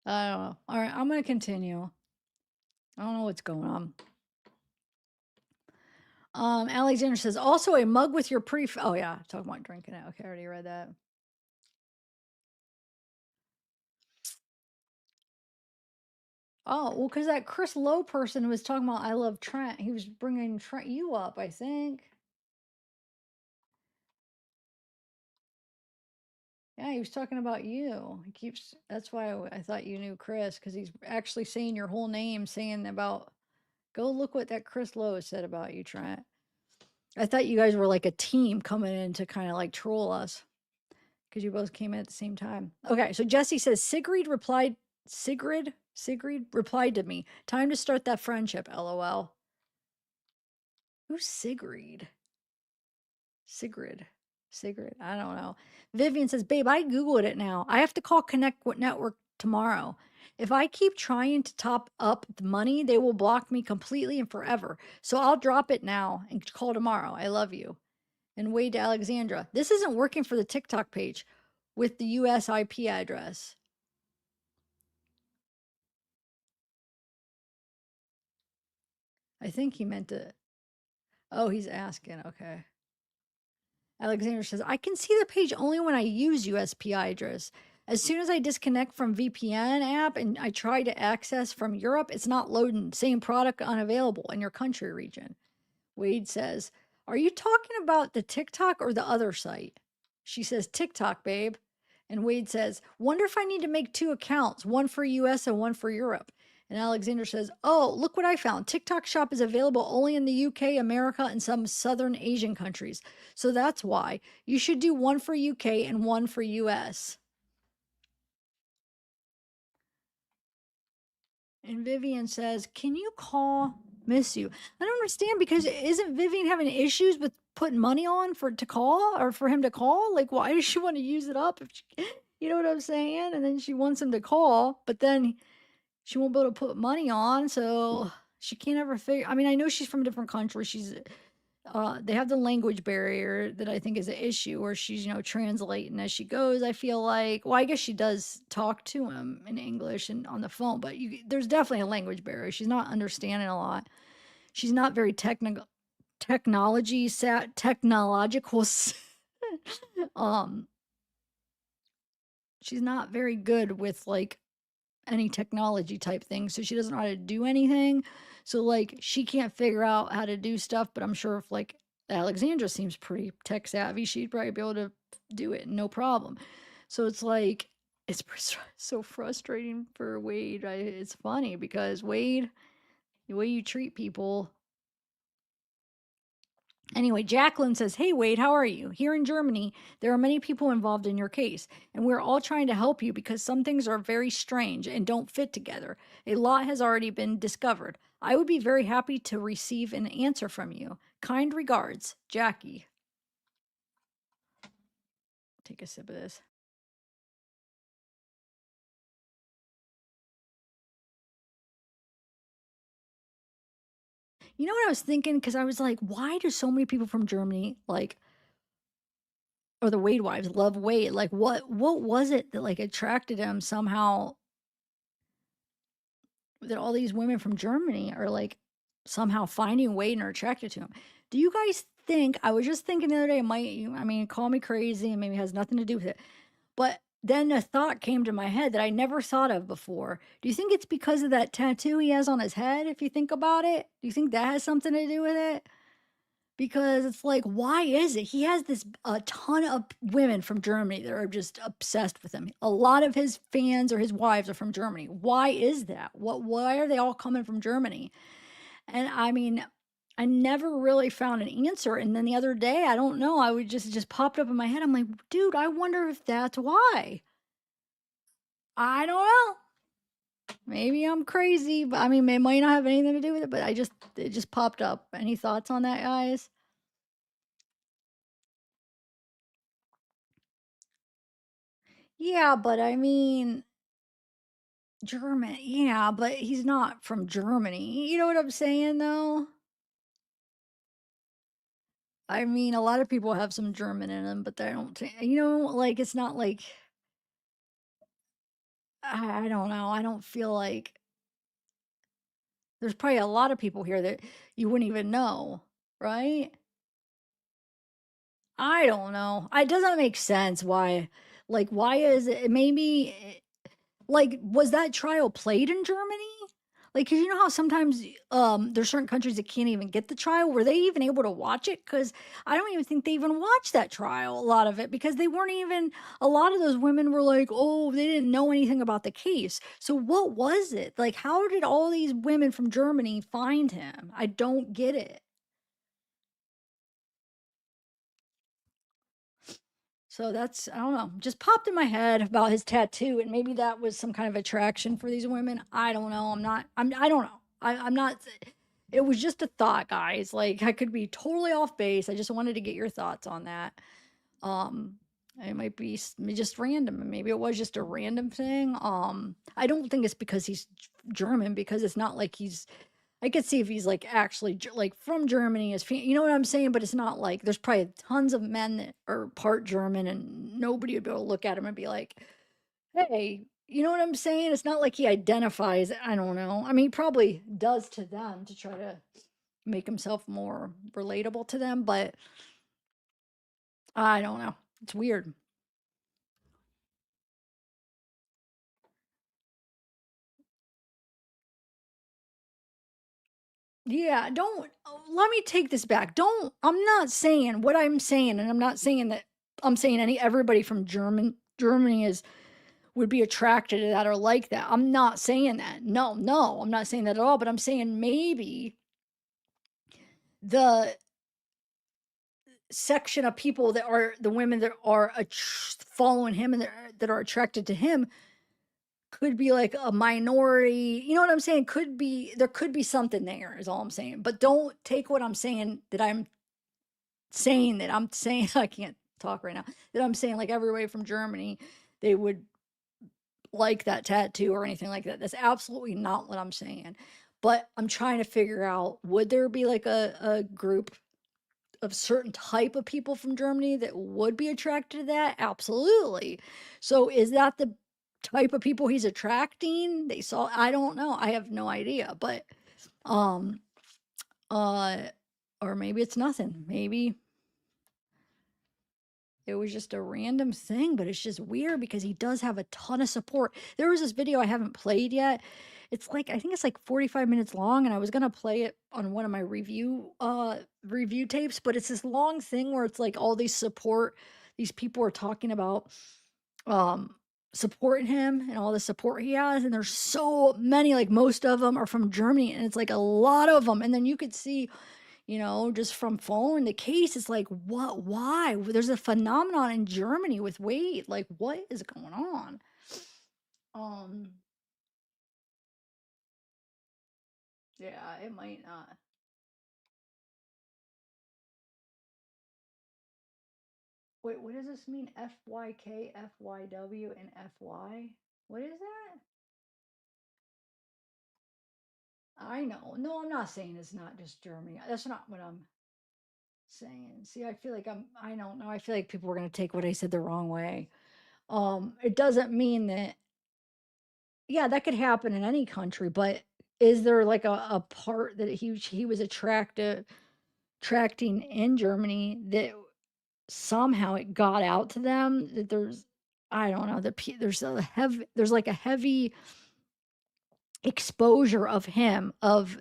I don't know. All right, I'm going to continue. I don't know what's going on. Alexander says, also a mug with your oh yeah, talking about drinking it. Okay, I already read that. Oh, well, because that Chris Lowe person was talking about I love Trent. He was bringing Trent you up, I think. Yeah, he was talking about you. He keeps. That's why I thought you knew Chris, because he's actually saying your whole name, saying about. Go look what that Chris Lowe said about you, Trent. I thought you guys were like a team coming in to kind of like troll us because you both came in at the same time. Okay, so Jesse says Sigrid replied to me. Time to start that friendship. LOL. Who's Sigrid? Sigrid. Sigrid. I don't know. Vivian says, babe, I Googled it now. I have to call Connect Network tomorrow. If I keep trying to top up the money, they will block me completely and forever. So I'll drop it now and call tomorrow. I love you. And Wade to Alexandra. This isn't working for the TikTok page with the US IP address. I think he meant to. Oh, he's asking. Okay. Alexander says, I can see the page only when I use USPI address. As soon as I disconnect from VPN app and I try to access from Europe, it's not loading. Same product unavailable in your country region. Wade says, are you talking about the TikTok or the other site? She says, TikTok, babe. And Wade says, wonder if I need to make two accounts, one for US and one for Europe. And Alexander says, oh, look what I found. TikTok Shop is available only in the UK, America, and some Southern Asian countries. So that's why. You should do one for UK and one for US. And Vivian says, can you call Miss You? I don't understand because isn't Vivian having issues with putting money on for to call or for him to call? Like, why does she want to use it up if she, you know what I'm saying? And then she wants him to call, but then she won't be able to put money on, so she can't ever figure. I mean, I know she's from a different country. They have the language barrier that I think is an issue where she's, translating as she goes. I feel like, well, I guess she does talk to him in English and on the phone, but there's definitely a language barrier. She's not understanding a lot. She's not very technological. um, she's not very good with like any technology type thing, so she doesn't know how to do anything. So like she can't figure out how to do stuff, but I'm sure if like Alexandra seems pretty tech savvy, she'd probably be able to do it no problem. So it's like it's so frustrating for Wade. It's funny because Wade, the way you treat people. Anyway, Jacqueline says, hey, Wade, how are you? Here in Germany, there are many people involved in your case, and we're all trying to help you because some things are very strange and don't fit together. A lot has already been discovered. I would be very happy to receive an answer from you. Kind regards, Jackie. Take a sip of this. You know what I was thinking? Because I was like, why do so many people from Germany like, or the Wade wives love Wade? Like, what was it that like attracted them somehow that all these women from Germany are like somehow finding Wade and are attracted to him. Do you guys think? I was just thinking the other day, I mean, call me crazy and maybe it has nothing to do with it, but then a thought came to my head that I never thought of before. Do you think it's because of that tattoo he has on his head? If you think about it, do you think that has something to do with it? Because it's like, why is it? He has this a ton of women from Germany that are just obsessed with him. A lot of his fans or his wives are from Germany. Why is that? Why are they all coming from Germany? And I mean, I never really found an answer. And then the other day, I don't know, I would just it just popped up in my head. I'm like, dude, I wonder if that's why. I don't know. Maybe I'm crazy, but I mean, it might not have anything to do with it, but it just popped up. Any thoughts on that, guys? Yeah, but I mean, German, yeah, but he's not from Germany. You know what I'm saying, though? I mean, a lot of people have some German in them, but they don't, like it's not like I don't know. I don't feel like there's probably a lot of people here that you wouldn't even know, right? I don't know. It doesn't make sense why, like, why is it maybe like, was that trial played in Germany? Like, 'cause you know how sometimes, there's certain countries that can't even get the trial? Were they even able to watch it? Because I don't even think they even watched that trial, a lot of it, because they weren't even a lot of those women were like, "Oh, they didn't know anything about the case." So what was it? Like, how did all these women from Germany find him? I don't get it. So that's I don't know, just popped in my head about his tattoo, and maybe that was some kind of attraction for these women. I don't know. I don't know. I'm not. It was just a thought, guys. Like I could be totally off base. I just wanted to get your thoughts on that. Um, it might be just random, and maybe it was just a random thing. I don't think it's because he's German, because it's not like he's I could see if he's like actually like from Germany, you know what I'm saying? But it's not like there's probably tons of men that are part German, and nobody would be able to look at him and be like, "Hey," you know what I'm saying? It's not like he identifies. I don't know. I mean, he probably does to them to try to make himself more relatable to them, but I don't know. It's weird. Yeah, don't let me take this back. Don't I'm not saying what I'm saying, and I'm not saying that I'm saying everybody from Germany is would be attracted to that or like that. I'm not saying that. No, no, I'm not saying that at all, but I'm saying maybe the section of people that are the women that are following him and that are attracted to him could be like a minority. You know what I'm saying? Could be there could be something there is all I'm saying. But don't take what I'm saying that I'm saying I can't talk right now. That I'm saying like everybody from Germany they would like that tattoo or anything like that. That's absolutely not what I'm saying. But I'm trying to figure out would there be like a group of certain type of people from Germany that would be attracted to that? Absolutely. So is that the type of people he's attracting? They saw I don't know. I have no idea. But um uh or maybe it's nothing. Maybe it was just a random thing, but it's just weird because he does have a ton of support. There was this video I haven't played yet. It's like I think it's like 45 minutes long, and I was gonna play it on one of my review tapes, but it's this long thing where it's like all these people are talking about um supporting him and all the support he has, and there's so many, like most of them are from Germany, and it's like a lot of them. And then you could see just from following the case, it's like, what, why? There's a phenomenon in Germany with weight. Like, what is going on? Um, yeah, it might not. Wait, what does this mean? FYK, FYW, and FY? What is that? I know. No, I'm not saying it's not just Germany. That's not what I'm saying. See, I feel like I don't know. I feel like people are going to take what I said the wrong way. It doesn't mean that yeah, that could happen in any country, but is there like a part that he was attracting in Germany that somehow it got out to them that there's I don't know, there's like a heavy exposure of him of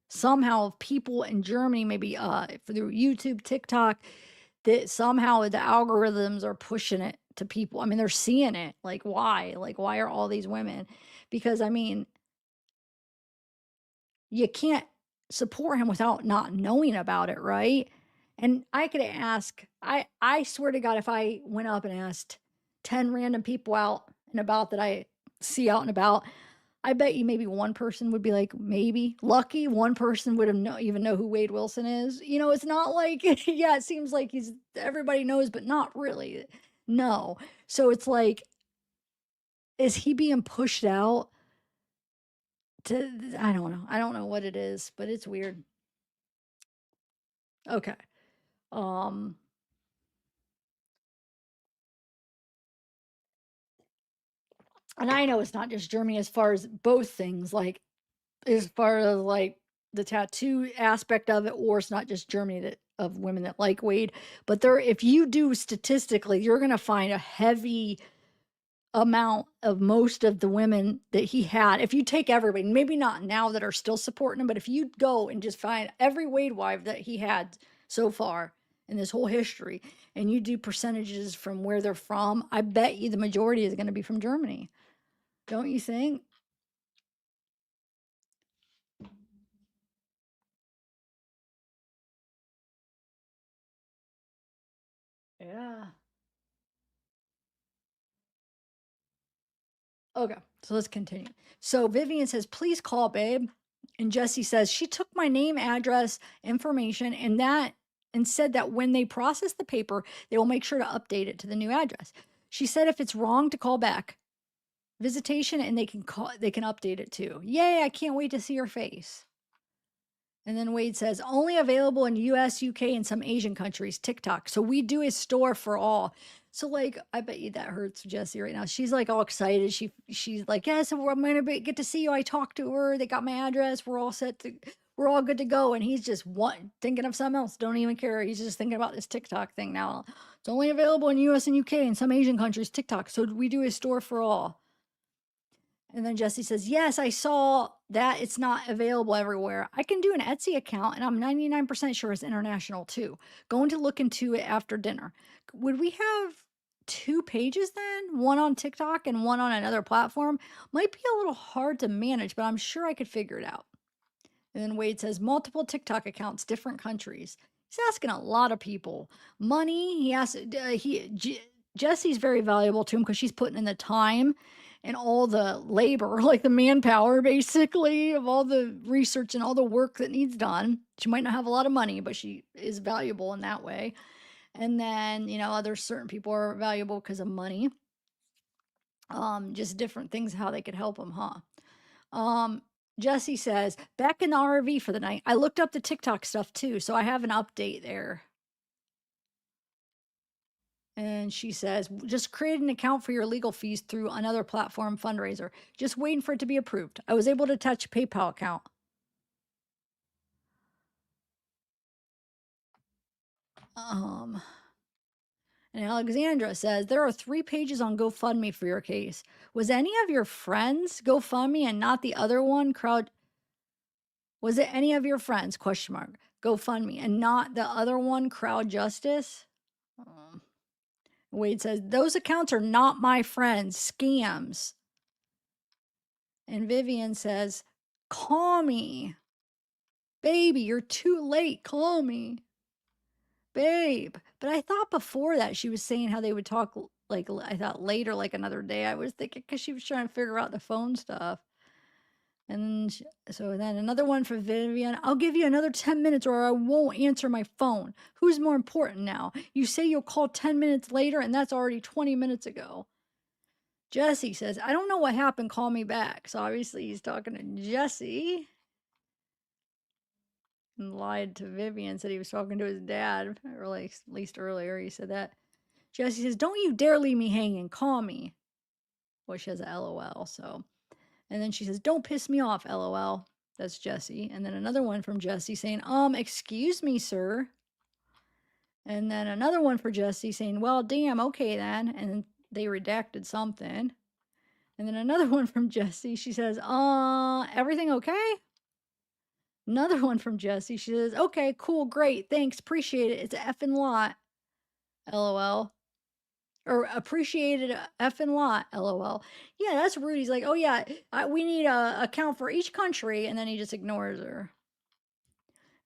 somehow of people in Germany, maybe through YouTube, TikTok, that somehow the algorithms are pushing it to people. I mean, they're seeing it. Like why? Like why are all these women? Because I mean, you can't support him without not knowing about it, right? And I could ask, I swear to God, if I went up and asked 10 random people out and about that I see out and about, I bet you maybe one person would be like, maybe lucky. One person would have even know who Wade Wilson is. It's not like, yeah, it seems like everybody knows, but not really. No. So it's like, is he being pushed out to, I don't know. I don't know what it is, but it's weird. Okay. Um, and I know it's not just Germany as far as both things, like as far as like the tattoo aspect of it, or it's not just Germany that of women that like Wade. But there, if you do statistically, you're going to find a heavy amount of most of the women that he had. If you take everybody, maybe not now that are still supporting him, but if you go and just find every Wade wife that he had so far in this whole history, and you do percentages from where they're from, I bet you the majority is going to be from Germany. Don't you think? Yeah. Okay, so let's continue. So Vivian says, please call, babe. And Jesse says, she took my name, address, information, and said that when they process the paper, they will make sure to update it to the new address. She said if it's wrong to call back Visitation and they can update it too. Yay, I can't wait to see her face. And then Wade says, only available in US, UK, and some Asian countries, TikTok. So we do a store for all. So like, I bet you that hurts Jessie right now. She's like all excited. She's like, yes, I'm gonna get to see you. I talked to her. They got my address. We're all good to go. And he's just thinking of something else. Don't even care. He's just thinking about this TikTok thing now. It's only available in US and UK and some Asian countries, TikTok. So we do a store for all. And then Jesse says, yes, I saw that it's not available everywhere. I can do an Etsy account, and I'm 99% sure it's international too. Going to look into it after dinner. Would we have two pages then? One on TikTok and one on another platform? Might be a little hard to manage, but I'm sure I could figure it out. And then Wade says, multiple TikTok accounts, different countries. He's asking a lot of people. Money, Jesse's very valuable to him because she's putting in the time and all the labor, like the manpower, basically, of all the research and all the work that needs done. She might not have a lot of money, but she is valuable in that way. And then, other certain people are valuable because of money. Just different things, how they could help them, huh? Jesse says, back in the RV for the night. I looked up the TikTok stuff too, so I have an update there. And she says, just create an account for your legal fees through another platform fundraiser. Just waiting for it to be approved. I was able to attach a PayPal account. Um, and Alexandra says, there are 3 pages on GoFundMe for your case. Was any of your friends GoFundMe and not the other one? Was it any of your friends? Question mark. GoFundMe and not the other one, Crowd Justice? Wade says, those accounts are not my friends, scams. And Vivian says, call me. Baby, you're too late. Call me. Babe. But I thought before that she was saying how they would talk, like, I thought later, like another day. I was thinking because she was trying to figure out the phone stuff. And so then another one for Vivian. I'll give you another 10 minutes or I won't answer my phone. Who's more important now? You say you'll call 10 minutes later, and that's already 20 minutes ago. Jesse says, I don't know what happened. Call me back. So obviously he's talking to Jesse. And lied to Vivian, said he was talking to his dad, or at least earlier he said that. Jesse says, don't you dare leave me hanging. Call me. Well, she has a LOL, so. And then she says, don't piss me off, LOL. That's Jesse. And then another one from Jesse saying, excuse me, sir. And then another one for Jesse saying, well, damn, okay then. And they redacted something. And then another one from Jesse. She says, everything okay? Another one from Jesse. She says, okay, cool, great, thanks, appreciate it. It's a effing lot. LOL. Or appreciated a effing lot. LOL. Yeah, that's rude. He's like, oh yeah, we need a account for each country. And then he just ignores her.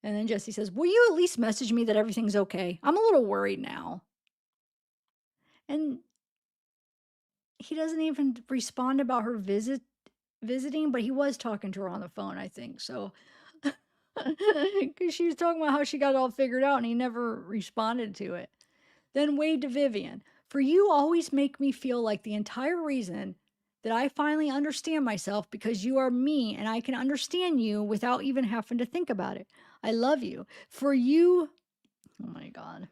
And then Jesse says, will you at least message me that everything's okay? I'm a little worried now. And he doesn't even respond about her visiting, but he was talking to her on the phone, I think. So, because she was talking about how she got it all figured out and he never responded to it. Then Wade to Vivian, for you always make me feel like the entire reason that I finally understand myself because you are me and I can understand you without even having to think about it. I love you. For you, oh my God.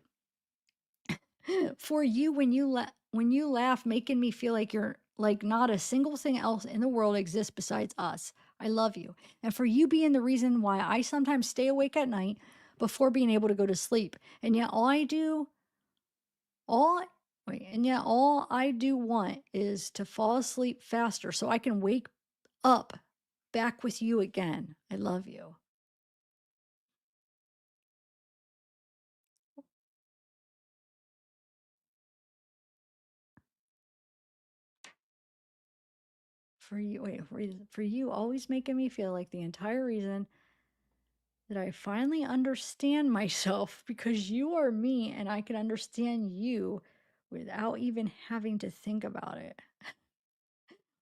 For you, when you laugh, making me feel like you're like not a single thing else in the world exists besides us. I love you. And for you being the reason why I sometimes stay awake at night before being able to go to sleep. And yet all and yet all I do want is to fall asleep faster so I can wake up back with you again. I love you. For you always making me feel like the entire reason that I finally understand myself because you are me and I can understand you without even having to think about it.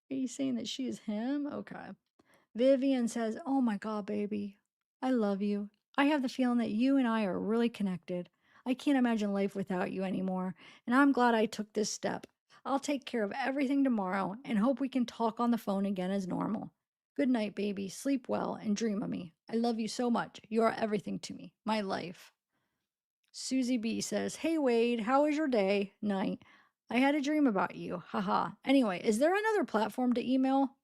Are you saying that she is him? Okay. Vivian says, "Oh my God, baby, I love you. I have the feeling that you and I are really connected. I can't imagine life without you anymore, and I'm glad I took this step. I'll take care of everything tomorrow and hope we can talk on the phone again as normal. Good night, baby. Sleep well and dream of me. I love you so much. You are everything to me, my life." Susie B says, "Hey Wade, how was your day? Night. I had a dream about you. Haha. Anyway, is there another platform to email?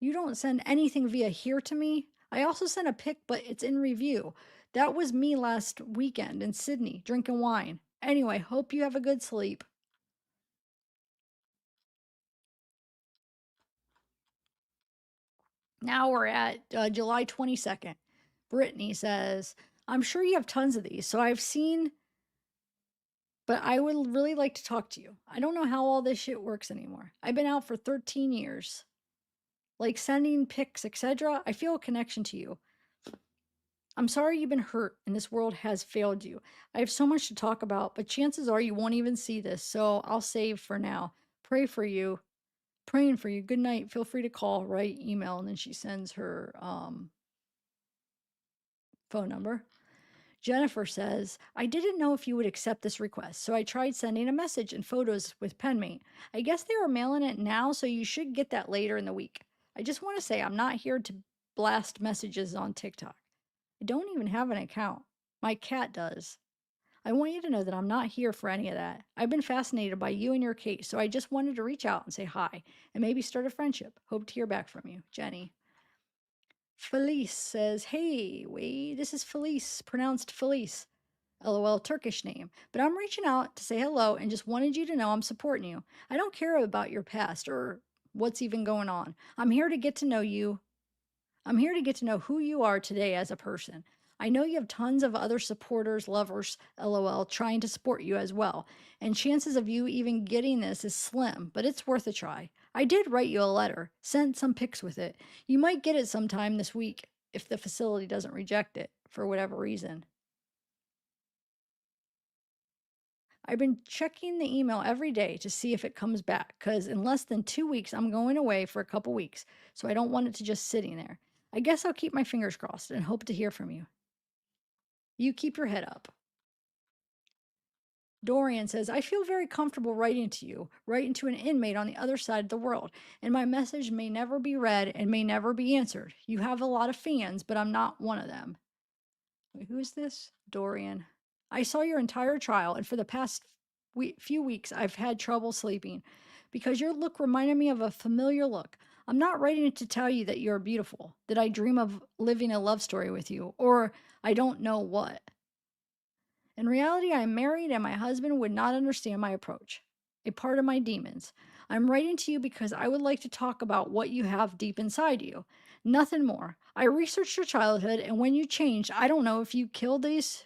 You don't send anything via here to me. I also sent a pic, but it's in review. That was me last weekend in Sydney, drinking wine. Anyway, hope you have a good sleep." Now we're at July 22nd. Brittany says, "I'm sure you have tons of these, so I've seen, but I would really like to talk to you. I don't know how all this shit works anymore. I've been out for 13 years. Like sending pics, etc. I feel a connection to you. I'm sorry you've been hurt and this world has failed you. I have so much to talk about, but chances are you won't even see this, so I'll save for now. Pray for you. Praying for you. Good night. Feel free to call, write, email, and then she sends her phone number. Jennifer says, "I didn't know if you would accept this request, so I tried sending a message and photos with PenMate. I guess they are mailing it now, so you should get that later in the week. I just want to say I'm not here to blast messages on TikTok. I don't even have an account. My cat does. I want you to know that I'm not here for any of that. I've been fascinated by you and your case, so I just wanted to reach out and say hi and maybe start a friendship. Hope to hear back from you. Jenny." Felice says, "Hey, Wade, this is Felice, pronounced Felice. LOL, Turkish name. But I'm reaching out to say hello and just wanted you to know I'm supporting you. I don't care about your past or what's even going on. I'm here to get to know who you are today as a person. I know you have tons of other supporters, lovers, LOL, trying to support you as well. And chances of you even getting this is slim, but it's worth a try. I did write you a letter, sent some pics with it. You might get it sometime this week if the facility doesn't reject it for whatever reason. I've been checking the email every day to see if it comes back because in less than 2 weeks, I'm going away for a couple weeks, so I don't want it to just sitting there. I guess I'll keep my fingers crossed and hope to hear from you. You keep your head up." Dorian says, "I feel very comfortable writing to you, writing to an inmate on the other side of the world, and my message may never be read and may never be answered. You have a lot of fans, but I'm not one of them." Wait, who is this? Dorian. "I saw your entire trial, and for the past few weeks, I've had trouble sleeping because your look reminded me of a familiar look. I'm not writing to tell you that you're beautiful, that I dream of living a love story with you, or I don't know what. In reality, I am married and my husband would not understand my approach, a part of my demons. I'm writing to you because I would like to talk about what you have deep inside you. Nothing more. I researched your childhood, and when you changed, I don't know if you killed these.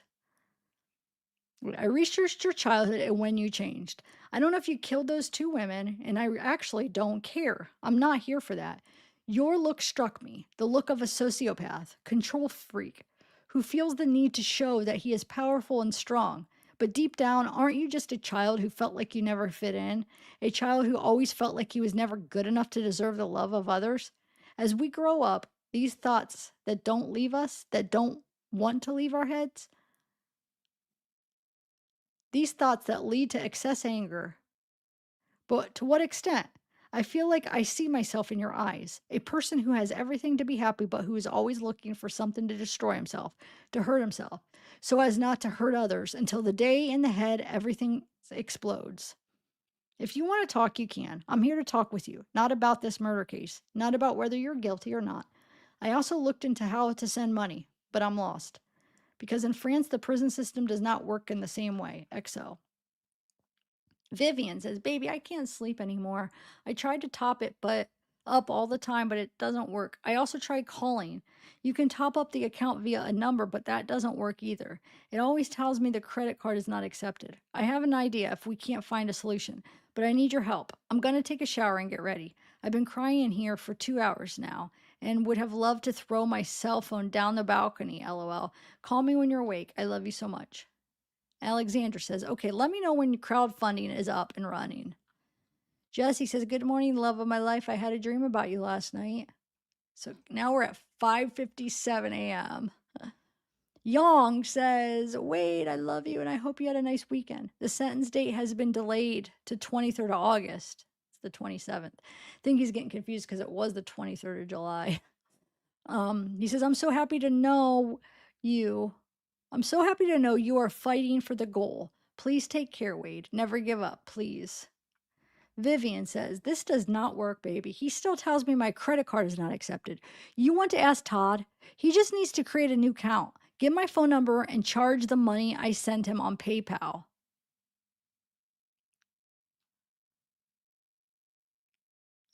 I researched your childhood and when you changed. I don't know if you killed those two women, and I actually don't care. I'm not here for that. Your look struck me, the look of a sociopath, control freak, who feels the need to show that he is powerful and strong. But deep down, aren't you just a child who felt like you never fit in? A child who always felt like he was never good enough to deserve the love of others? As we grow up, these thoughts that don't leave us, that don't want to leave our heads, these thoughts that lead to excess anger. But to what extent? I feel like I see myself in your eyes, a person who has everything to be happy, but who is always looking for something to destroy himself, to hurt himself, so as not to hurt others until the day in the head everything explodes." If you want to talk, you can. I'm here to talk with you, not about this murder case, not about whether you're guilty or not. I also looked into how to send money, but I'm lost. Because in France, the prison system does not work in the same way. XO. Vivian says, "Baby, I can't sleep anymore. I tried to top it, but up all the time, but it doesn't work. I also tried calling. You can top up the account via a number, but that doesn't work either. It always tells me the credit card is not accepted. I have an idea if we can't find a solution, but I need your help. I'm going to take a shower and get ready. I've been crying in here for 2 hours now and would have loved to throw my cell phone down the balcony. LOL. Call me when you're awake. I love you so much." Alexandra says, "Okay, let me know when crowdfunding is up and running." Jesse says, "Good morning, love of my life. I had a dream about you last night." So now we're at 5:57 a.m. Yong says, "Wade, I love you and I hope you had a nice weekend. The sentence date has been delayed to 23rd of August. It's the 27th. I think he's getting confused because it was the 23rd of July. He says, I'm so happy to know you. I'm so happy to know you are fighting for the goal. Please take care, Wade. Never give up, please." Vivian says, "This does not work, baby. He still tells me my credit card is not accepted. You want to ask Todd? He just needs to create a new account. Get my phone number and charge the money I sent him on PayPal."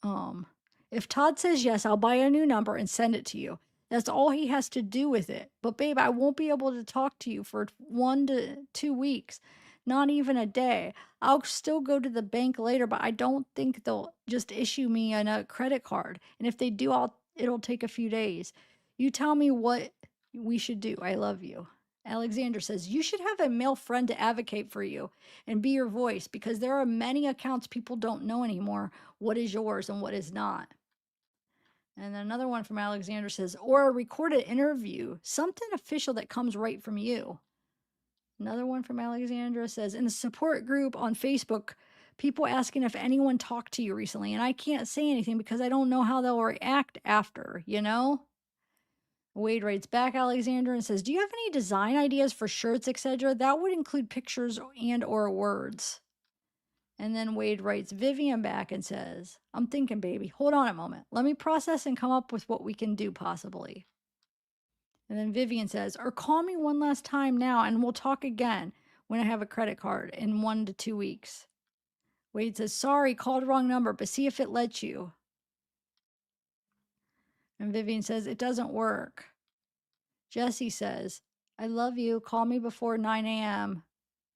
Um, if Todd says yes, I'll buy a new number and send it to you. That's all he has to do with it. But babe, I won't be able to talk to you for 1 to 2 weeks, not even a day. I'll still go to the bank later, but I don't think they'll just issue me a credit card. And if they do, it'll take a few days. You tell me what we should do. I love you. Alexander says, "You should have a male friend to advocate for you and be your voice because there are many accounts people don't know anymore what is yours and what is not." And then another one from Alexander says, "Or a recorded interview, something official that comes right from you." Another one from Alexandra says, "In the support group on Facebook, people asking if anyone talked to you recently, and I can't say anything because I don't know how they'll react after, you know?" Wade writes back Alexander and says, "Do you have any design ideas for shirts, etc.? That would include pictures and or words." And then Wade writes Vivian back and says, "I'm thinking, baby. Hold on a moment. Let me process and come up with what we can do possibly." And then Vivian says, "Or call me one last time now and we'll talk again when I have a credit card in 1 to 2 weeks." Wade says, "Sorry, called wrong number, but see if it lets you." And Vivian says, "It doesn't work." Jesse says, "I love you. Call me before 9 a.m.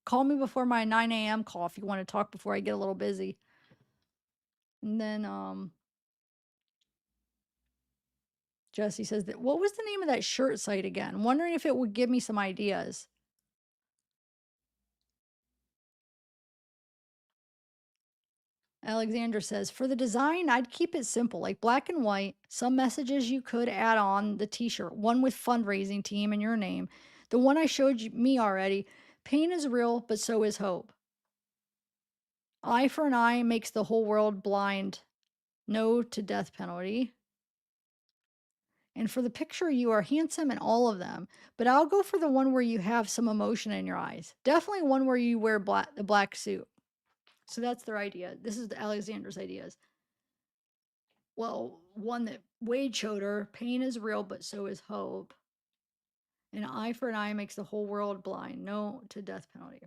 Call me before my 9 a.m. call if you want to talk before I get a little busy." And then Jesse says that, "What was the name of that shirt site again? Wondering if it would give me some ideas." Alexander says, "For the design, I'd keep it simple, like black and white. Some messages you could add on the t-shirt, one with fundraising team and your name. The one I showed me already. Pain is real, but so is hope. Eye for an eye makes the whole world blind. No to death penalty. And for the picture, you are handsome in all of them, but I'll go for the one where you have some emotion in your eyes. Definitely one where you wear the black suit." So that's their idea. This is Alexander's ideas. Well, one that Wade showed her, pain is real, but so is hope. An eye for an eye makes the whole world blind. No to death penalty.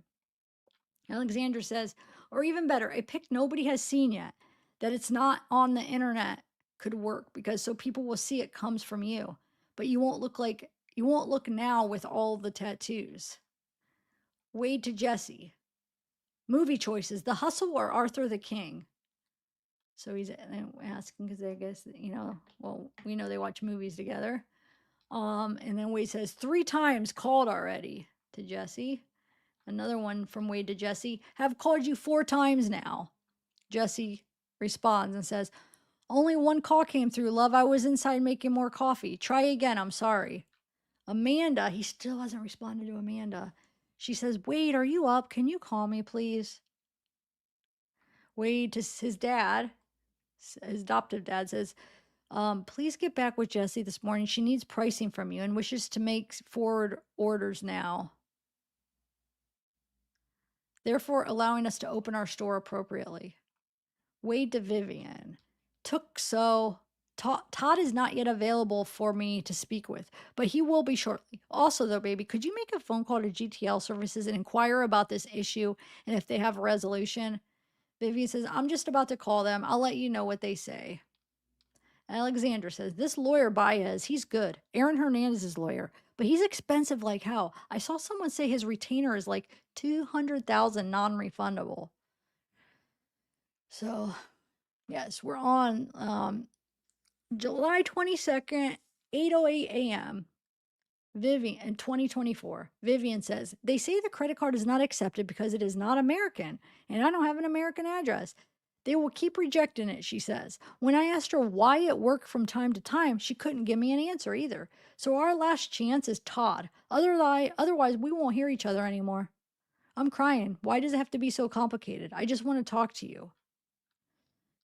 Alexander says, or even better, a pic nobody has seen yet, that it's not on the internet could work because so people will see it comes from you, but you won't look now with all the tattoos. Wade to Jesse. Movie choices, The Hustle or Arthur the King? So he's asking because I guess, well, we know they watch movies together. And then Wade says, 3 times called already to Jesse. Another one from Wade to Jesse, have called you 4 times now. Jesse responds and says, only one call came through, love. I was inside making more coffee. Try again. I'm sorry. Amanda, he still hasn't responded to Amanda. She says, Wade, are you up? Can you call me, please? Wade to his dad, his adoptive dad, says, please get back with Jessie this morning. She needs pricing from you and wishes to make forward orders now. therefore allowing us to open our store appropriately. Wade to Vivian. Todd is not yet available for me to speak with, but he will be shortly. Also, though, baby, could you make a phone call to GTL services and inquire about this issue and if they have a resolution? Vivian says, I'm just about to call them. I'll let you know what they say. Alexandra says, this lawyer Baez, he's good. Aaron Hernandez's lawyer, but he's expensive like hell. I saw someone say his retainer is like 200,000 non-refundable. So, yes, we're on July 22nd, 8:08 a.m. Vivian in 2024. Vivian says, they say the credit card is not accepted because it is not American, and I don't have an American address. They will keep rejecting it, she says. When I asked her why it worked from time to time, she couldn't give me an answer either. So our last chance is Todd. Otherwise, we won't hear each other anymore. I'm crying. Why does it have to be so complicated? I just want to talk to you.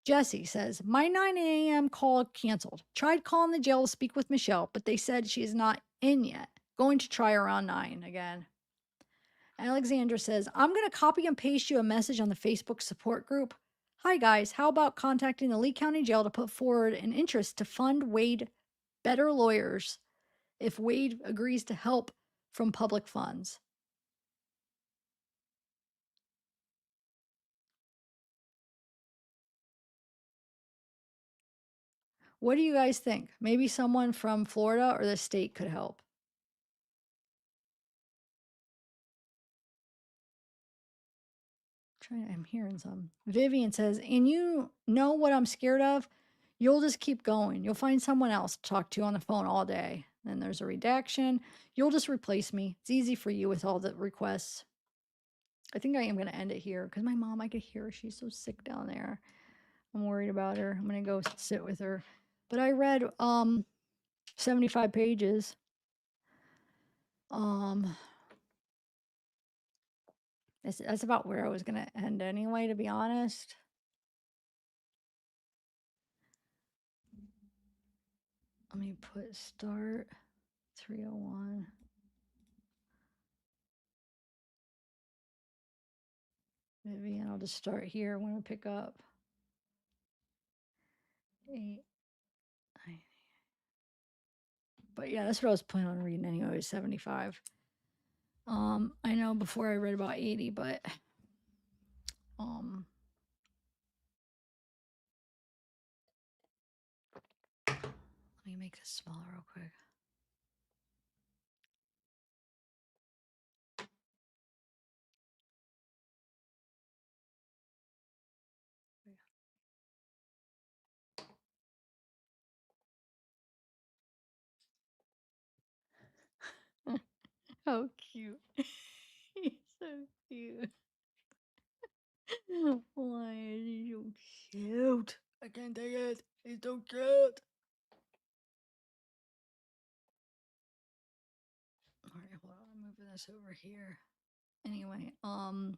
Jesse says, my 9 a.m. call canceled. Tried calling the jail to speak with Michelle, but they said she is not in yet. Going to try around 9 again. Alexandra says, I'm going to copy and paste you a message on the Facebook support group. Hi, guys. How about contacting the Lee County Jail to put forward an interest to fund Wade better lawyers if Wade agrees to help from public funds? What do you guys think? Maybe someone from Florida or the state could help. I'm hearing some. Vivian says, and you know what I'm scared of? You'll just keep going. You'll find someone else to talk to on the phone all day. Then there's a redaction. You'll just replace me. It's easy for you with all the requests. I think I am going to end it here because my mom, I could hear her. She's so sick down there. I'm worried about her. I'm going to go sit with her. But I read 75 pages. That's about where I was going to end anyway, to be honest. Let me put start 301. Vivian, I'll just start here when we pick up. 8, 9. But yeah, that's what I was planning on reading anyway, 75. I know before I read about 80, but let me make this smaller real quick. How cute. He's so cute. Why is he so cute? I can't take it. He's so cute. All right, hold on. I'm moving this over here. Anyway,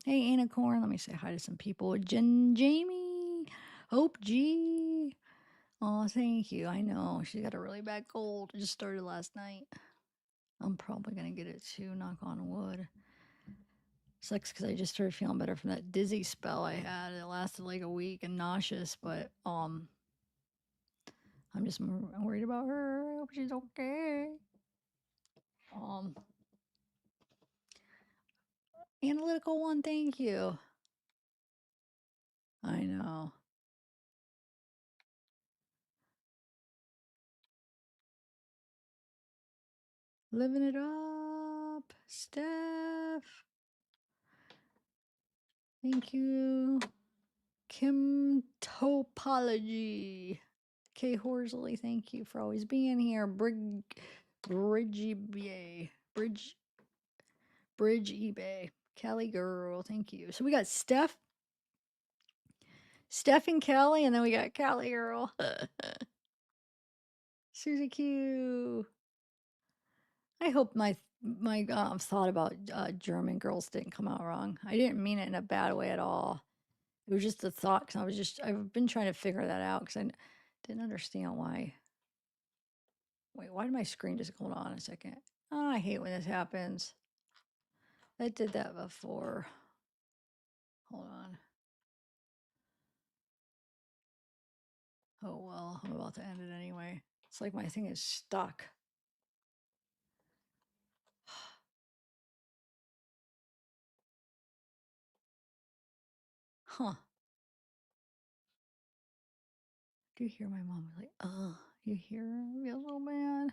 hey, Anacorn. Let me say hi to some people. Jamie, Hope G. Oh, thank you. I know she got a really bad cold. It just started last night. I'm probably gonna get it too. Knock on wood. Sucks because I just started feeling better from that dizzy spell I had. It lasted like a week and nauseous, but I'm just worried about her. I hope she's okay. Analytical one, thank you. I know. Living it up, Steph. Thank you. Kim Topology. Kay Horsley, thank you for always being here. Bridgie Bridge eBay. Kelly girl, thank you. So we got Steph and Kelly, and then we got Callie girl. Susie Q. I hope my thought about German girls didn't come out wrong. I didn't mean it in a bad way at all. It was just a thought because I've been trying to figure that out because I didn't understand why. Wait, why did my screen just hold on a second? Oh, I hate when this happens. I did that before. Hold on. Oh, well, I'm about to end it anyway. It's like my thing is stuck. Huh. Do you hear my mom? Like, you hear me a little man?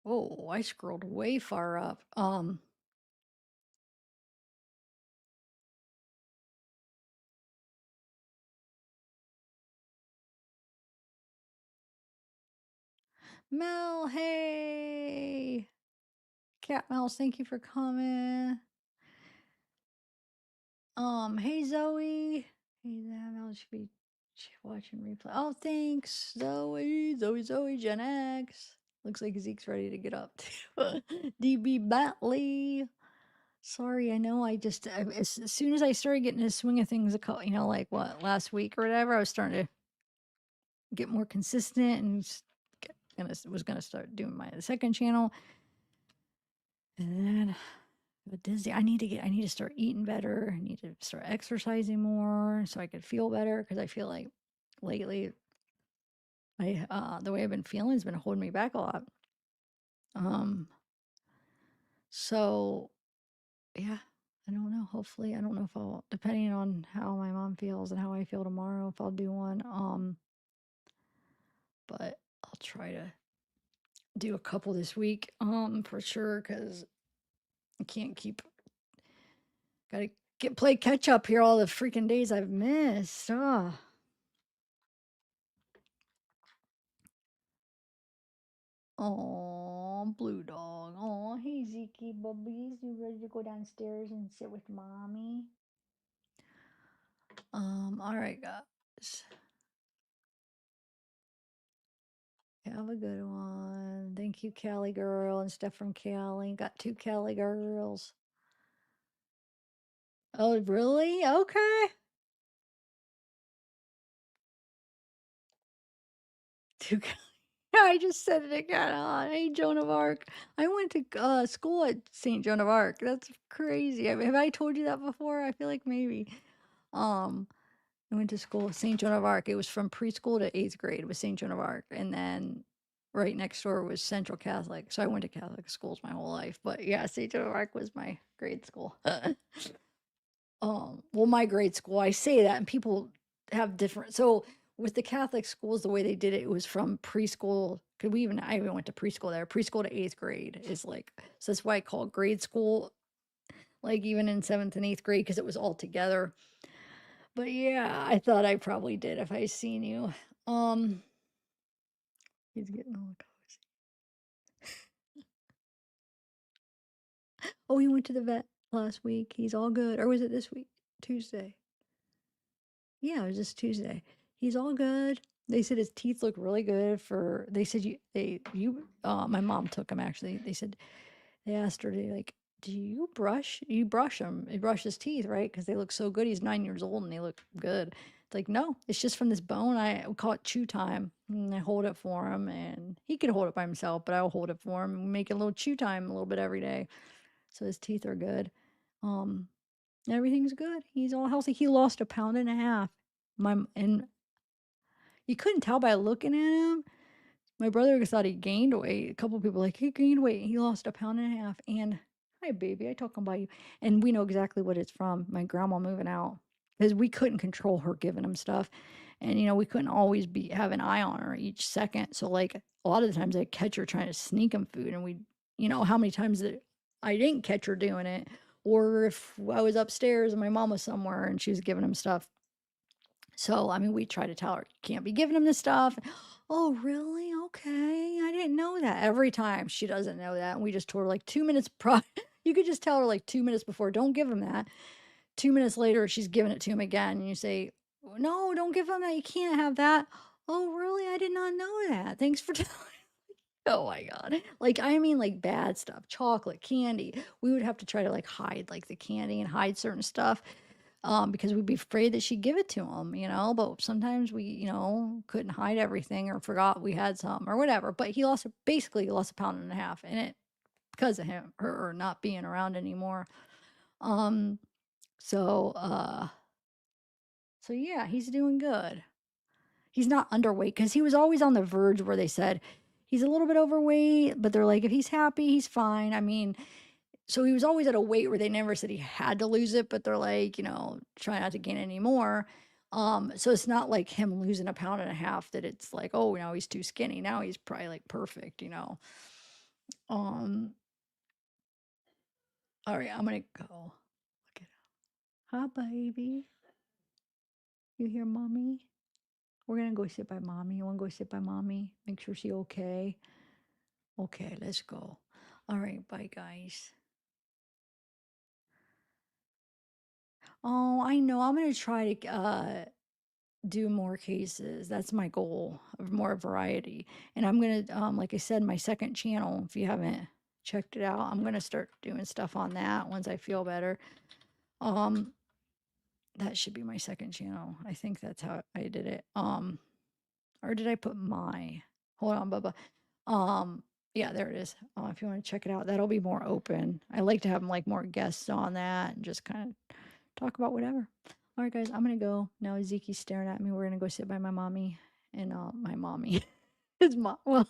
Oh, I scrolled way far up. Mel, hey. Cat Mouse, thank you for coming. Hey Zoe. Hey, that Mel should be watching replay. Oh, thanks, Zoe, Gen X. Looks like Zeke's ready to get up too. DB Batley. Sorry, I know I just as soon as I started getting in the swing of things, like what last week or whatever, I was starting to get more consistent and was gonna start doing my second channel, and then got dizzy. I need to start eating better. I need to start exercising more so I could feel better because I feel like lately the way I've been feeling has been holding me back a lot. Um, so yeah, I don't know. Hopefully, I don't know if I'll, depending on how my mom feels and how I feel tomorrow, if I'll do one. But I'll try to do a couple this week, for sure, because I can't keep, gotta play catch up here all the freaking days I've missed. Oh, blue dog. Oh, hey, Zeke, bubbies. You ready to go downstairs and sit with mommy? All right, guys. Have a good one. Thank you, Cali girl and stuff from Cali. Got two Cali girls. Oh, really? Okay. Two. I just said it again. Hey, Joan of Arc. I went to school at St. Joan of Arc. That's crazy. Have I told you that before? I feel like maybe. Um, I went to school at St. Joan of Arc. It was from preschool to 8th grade. It was St. Joan of Arc. And then right next door was Central Catholic. So I went to Catholic schools my whole life. But yeah, St. Joan of Arc was my grade school. Well, my grade school, I say that, and people have different. So with the Catholic schools, the way they did it, it was from preschool. Could we even? I even went to preschool there. Preschool to 8th grade is like, so that's why I call it grade school. Like even in 7th and 8th grade, because it was all together. But yeah, I thought I probably did if I seen you. Um, he's getting all cozy. Oh, he went to the vet last week. He's all good. Or was it this week? Tuesday. Yeah, it was just Tuesday. He's all good. They said his teeth look really good for, they said my mom took him actually. They said, they asked her, they like, do you brush him? He brushed his teeth, right? Because they look so good. He's 9 years old and they look good. It's like, no, it's just from this bone. We call it chew time. And I hold it for him and he can hold it by himself, but I'll hold it for him and make it a little chew time a little bit every day. So his teeth are good. Um, Everything's good. He's all healthy. He lost 1.5 pounds. And you couldn't tell by looking at him. My brother thought he gained weight. A couple people like he gained weight. He lost 1.5 pounds. And hi, baby, I talking about you. And we know exactly what it's from. My grandma moving out because we couldn't control her giving him stuff, and we couldn't always have an eye on her each second. So like a lot of the times I'd catch her trying to sneak him food, and how many times that I didn't catch her doing it, or if I was upstairs and my mom was somewhere and she was giving him stuff. So, I mean, we try to tell her, "You can't be giving him this stuff." "Oh, really? Okay. I didn't know that." Every time she doesn't know that. And we just told her like 2 minutes you could just tell her like 2 minutes before, "Don't give him that." 2 minutes later, she's giving it to him again. And you say, "No, don't give him that. You can't have that." "Oh, really? I did not know that. Thanks for telling." Oh my God. Like, I mean, like bad stuff, chocolate, candy. We would have to try to like hide like the candy and hide certain stuff. because we'd be afraid that she'd give it to him, you know. But sometimes we, you know, couldn't hide everything or forgot we had some or whatever. But he lost basically he lost a pound and a half, and it because of him her not being around anymore. Um, so so yeah, he's doing good. He's not underweight because he was always on the verge where they said he's a little bit overweight, but they're like, if he's happy, he's fine. I mean, so he was always at a weight where they never said he had to lose it, but they're like, you know, try not to gain any more. So it's not like him losing a pound and a half that it's like, oh, now he's too skinny. Now he's probably like perfect, you know. Um, all right, I'm gonna go. Look at hi, baby. You hear mommy? We're gonna go sit by mommy. You wanna go sit by mommy? Make sure she's okay. Okay, let's go. All right, bye guys. Oh, I know. I'm gonna try to do more cases. That's my goal of more variety. And I'm gonna, like I said, my second channel. If you haven't checked it out, I'm gonna start doing stuff on that once I feel better. Um, that should be my second channel. I think that's how I did it. Or did I put my? Hold on, Bubba. Um, yeah, there it is. If you want to check it out, that'll be more open. I like to have like more guests on that and just kind of talk about whatever. All right, guys, I'm gonna go now. Ezekiel's staring at me. We're gonna go sit by my mommy and my mommy. His mom. Well,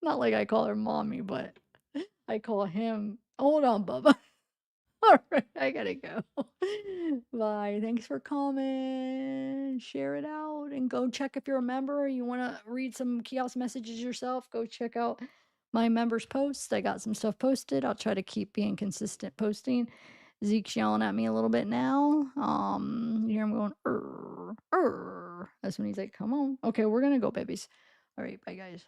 not like I call her mommy, but I call him. Hold on, Bubba. All right, I gotta go. Bye. Thanks for coming. Share it out and go check if you're a member or you want to read some kiosk messages yourself. Go check out my members' posts. I got some stuff posted. I'll try to keep being consistent posting. Zeke's yelling at me a little bit now. You hear him going, That's when he's like, come on. Okay, we're gonna go, babies. All right, bye guys.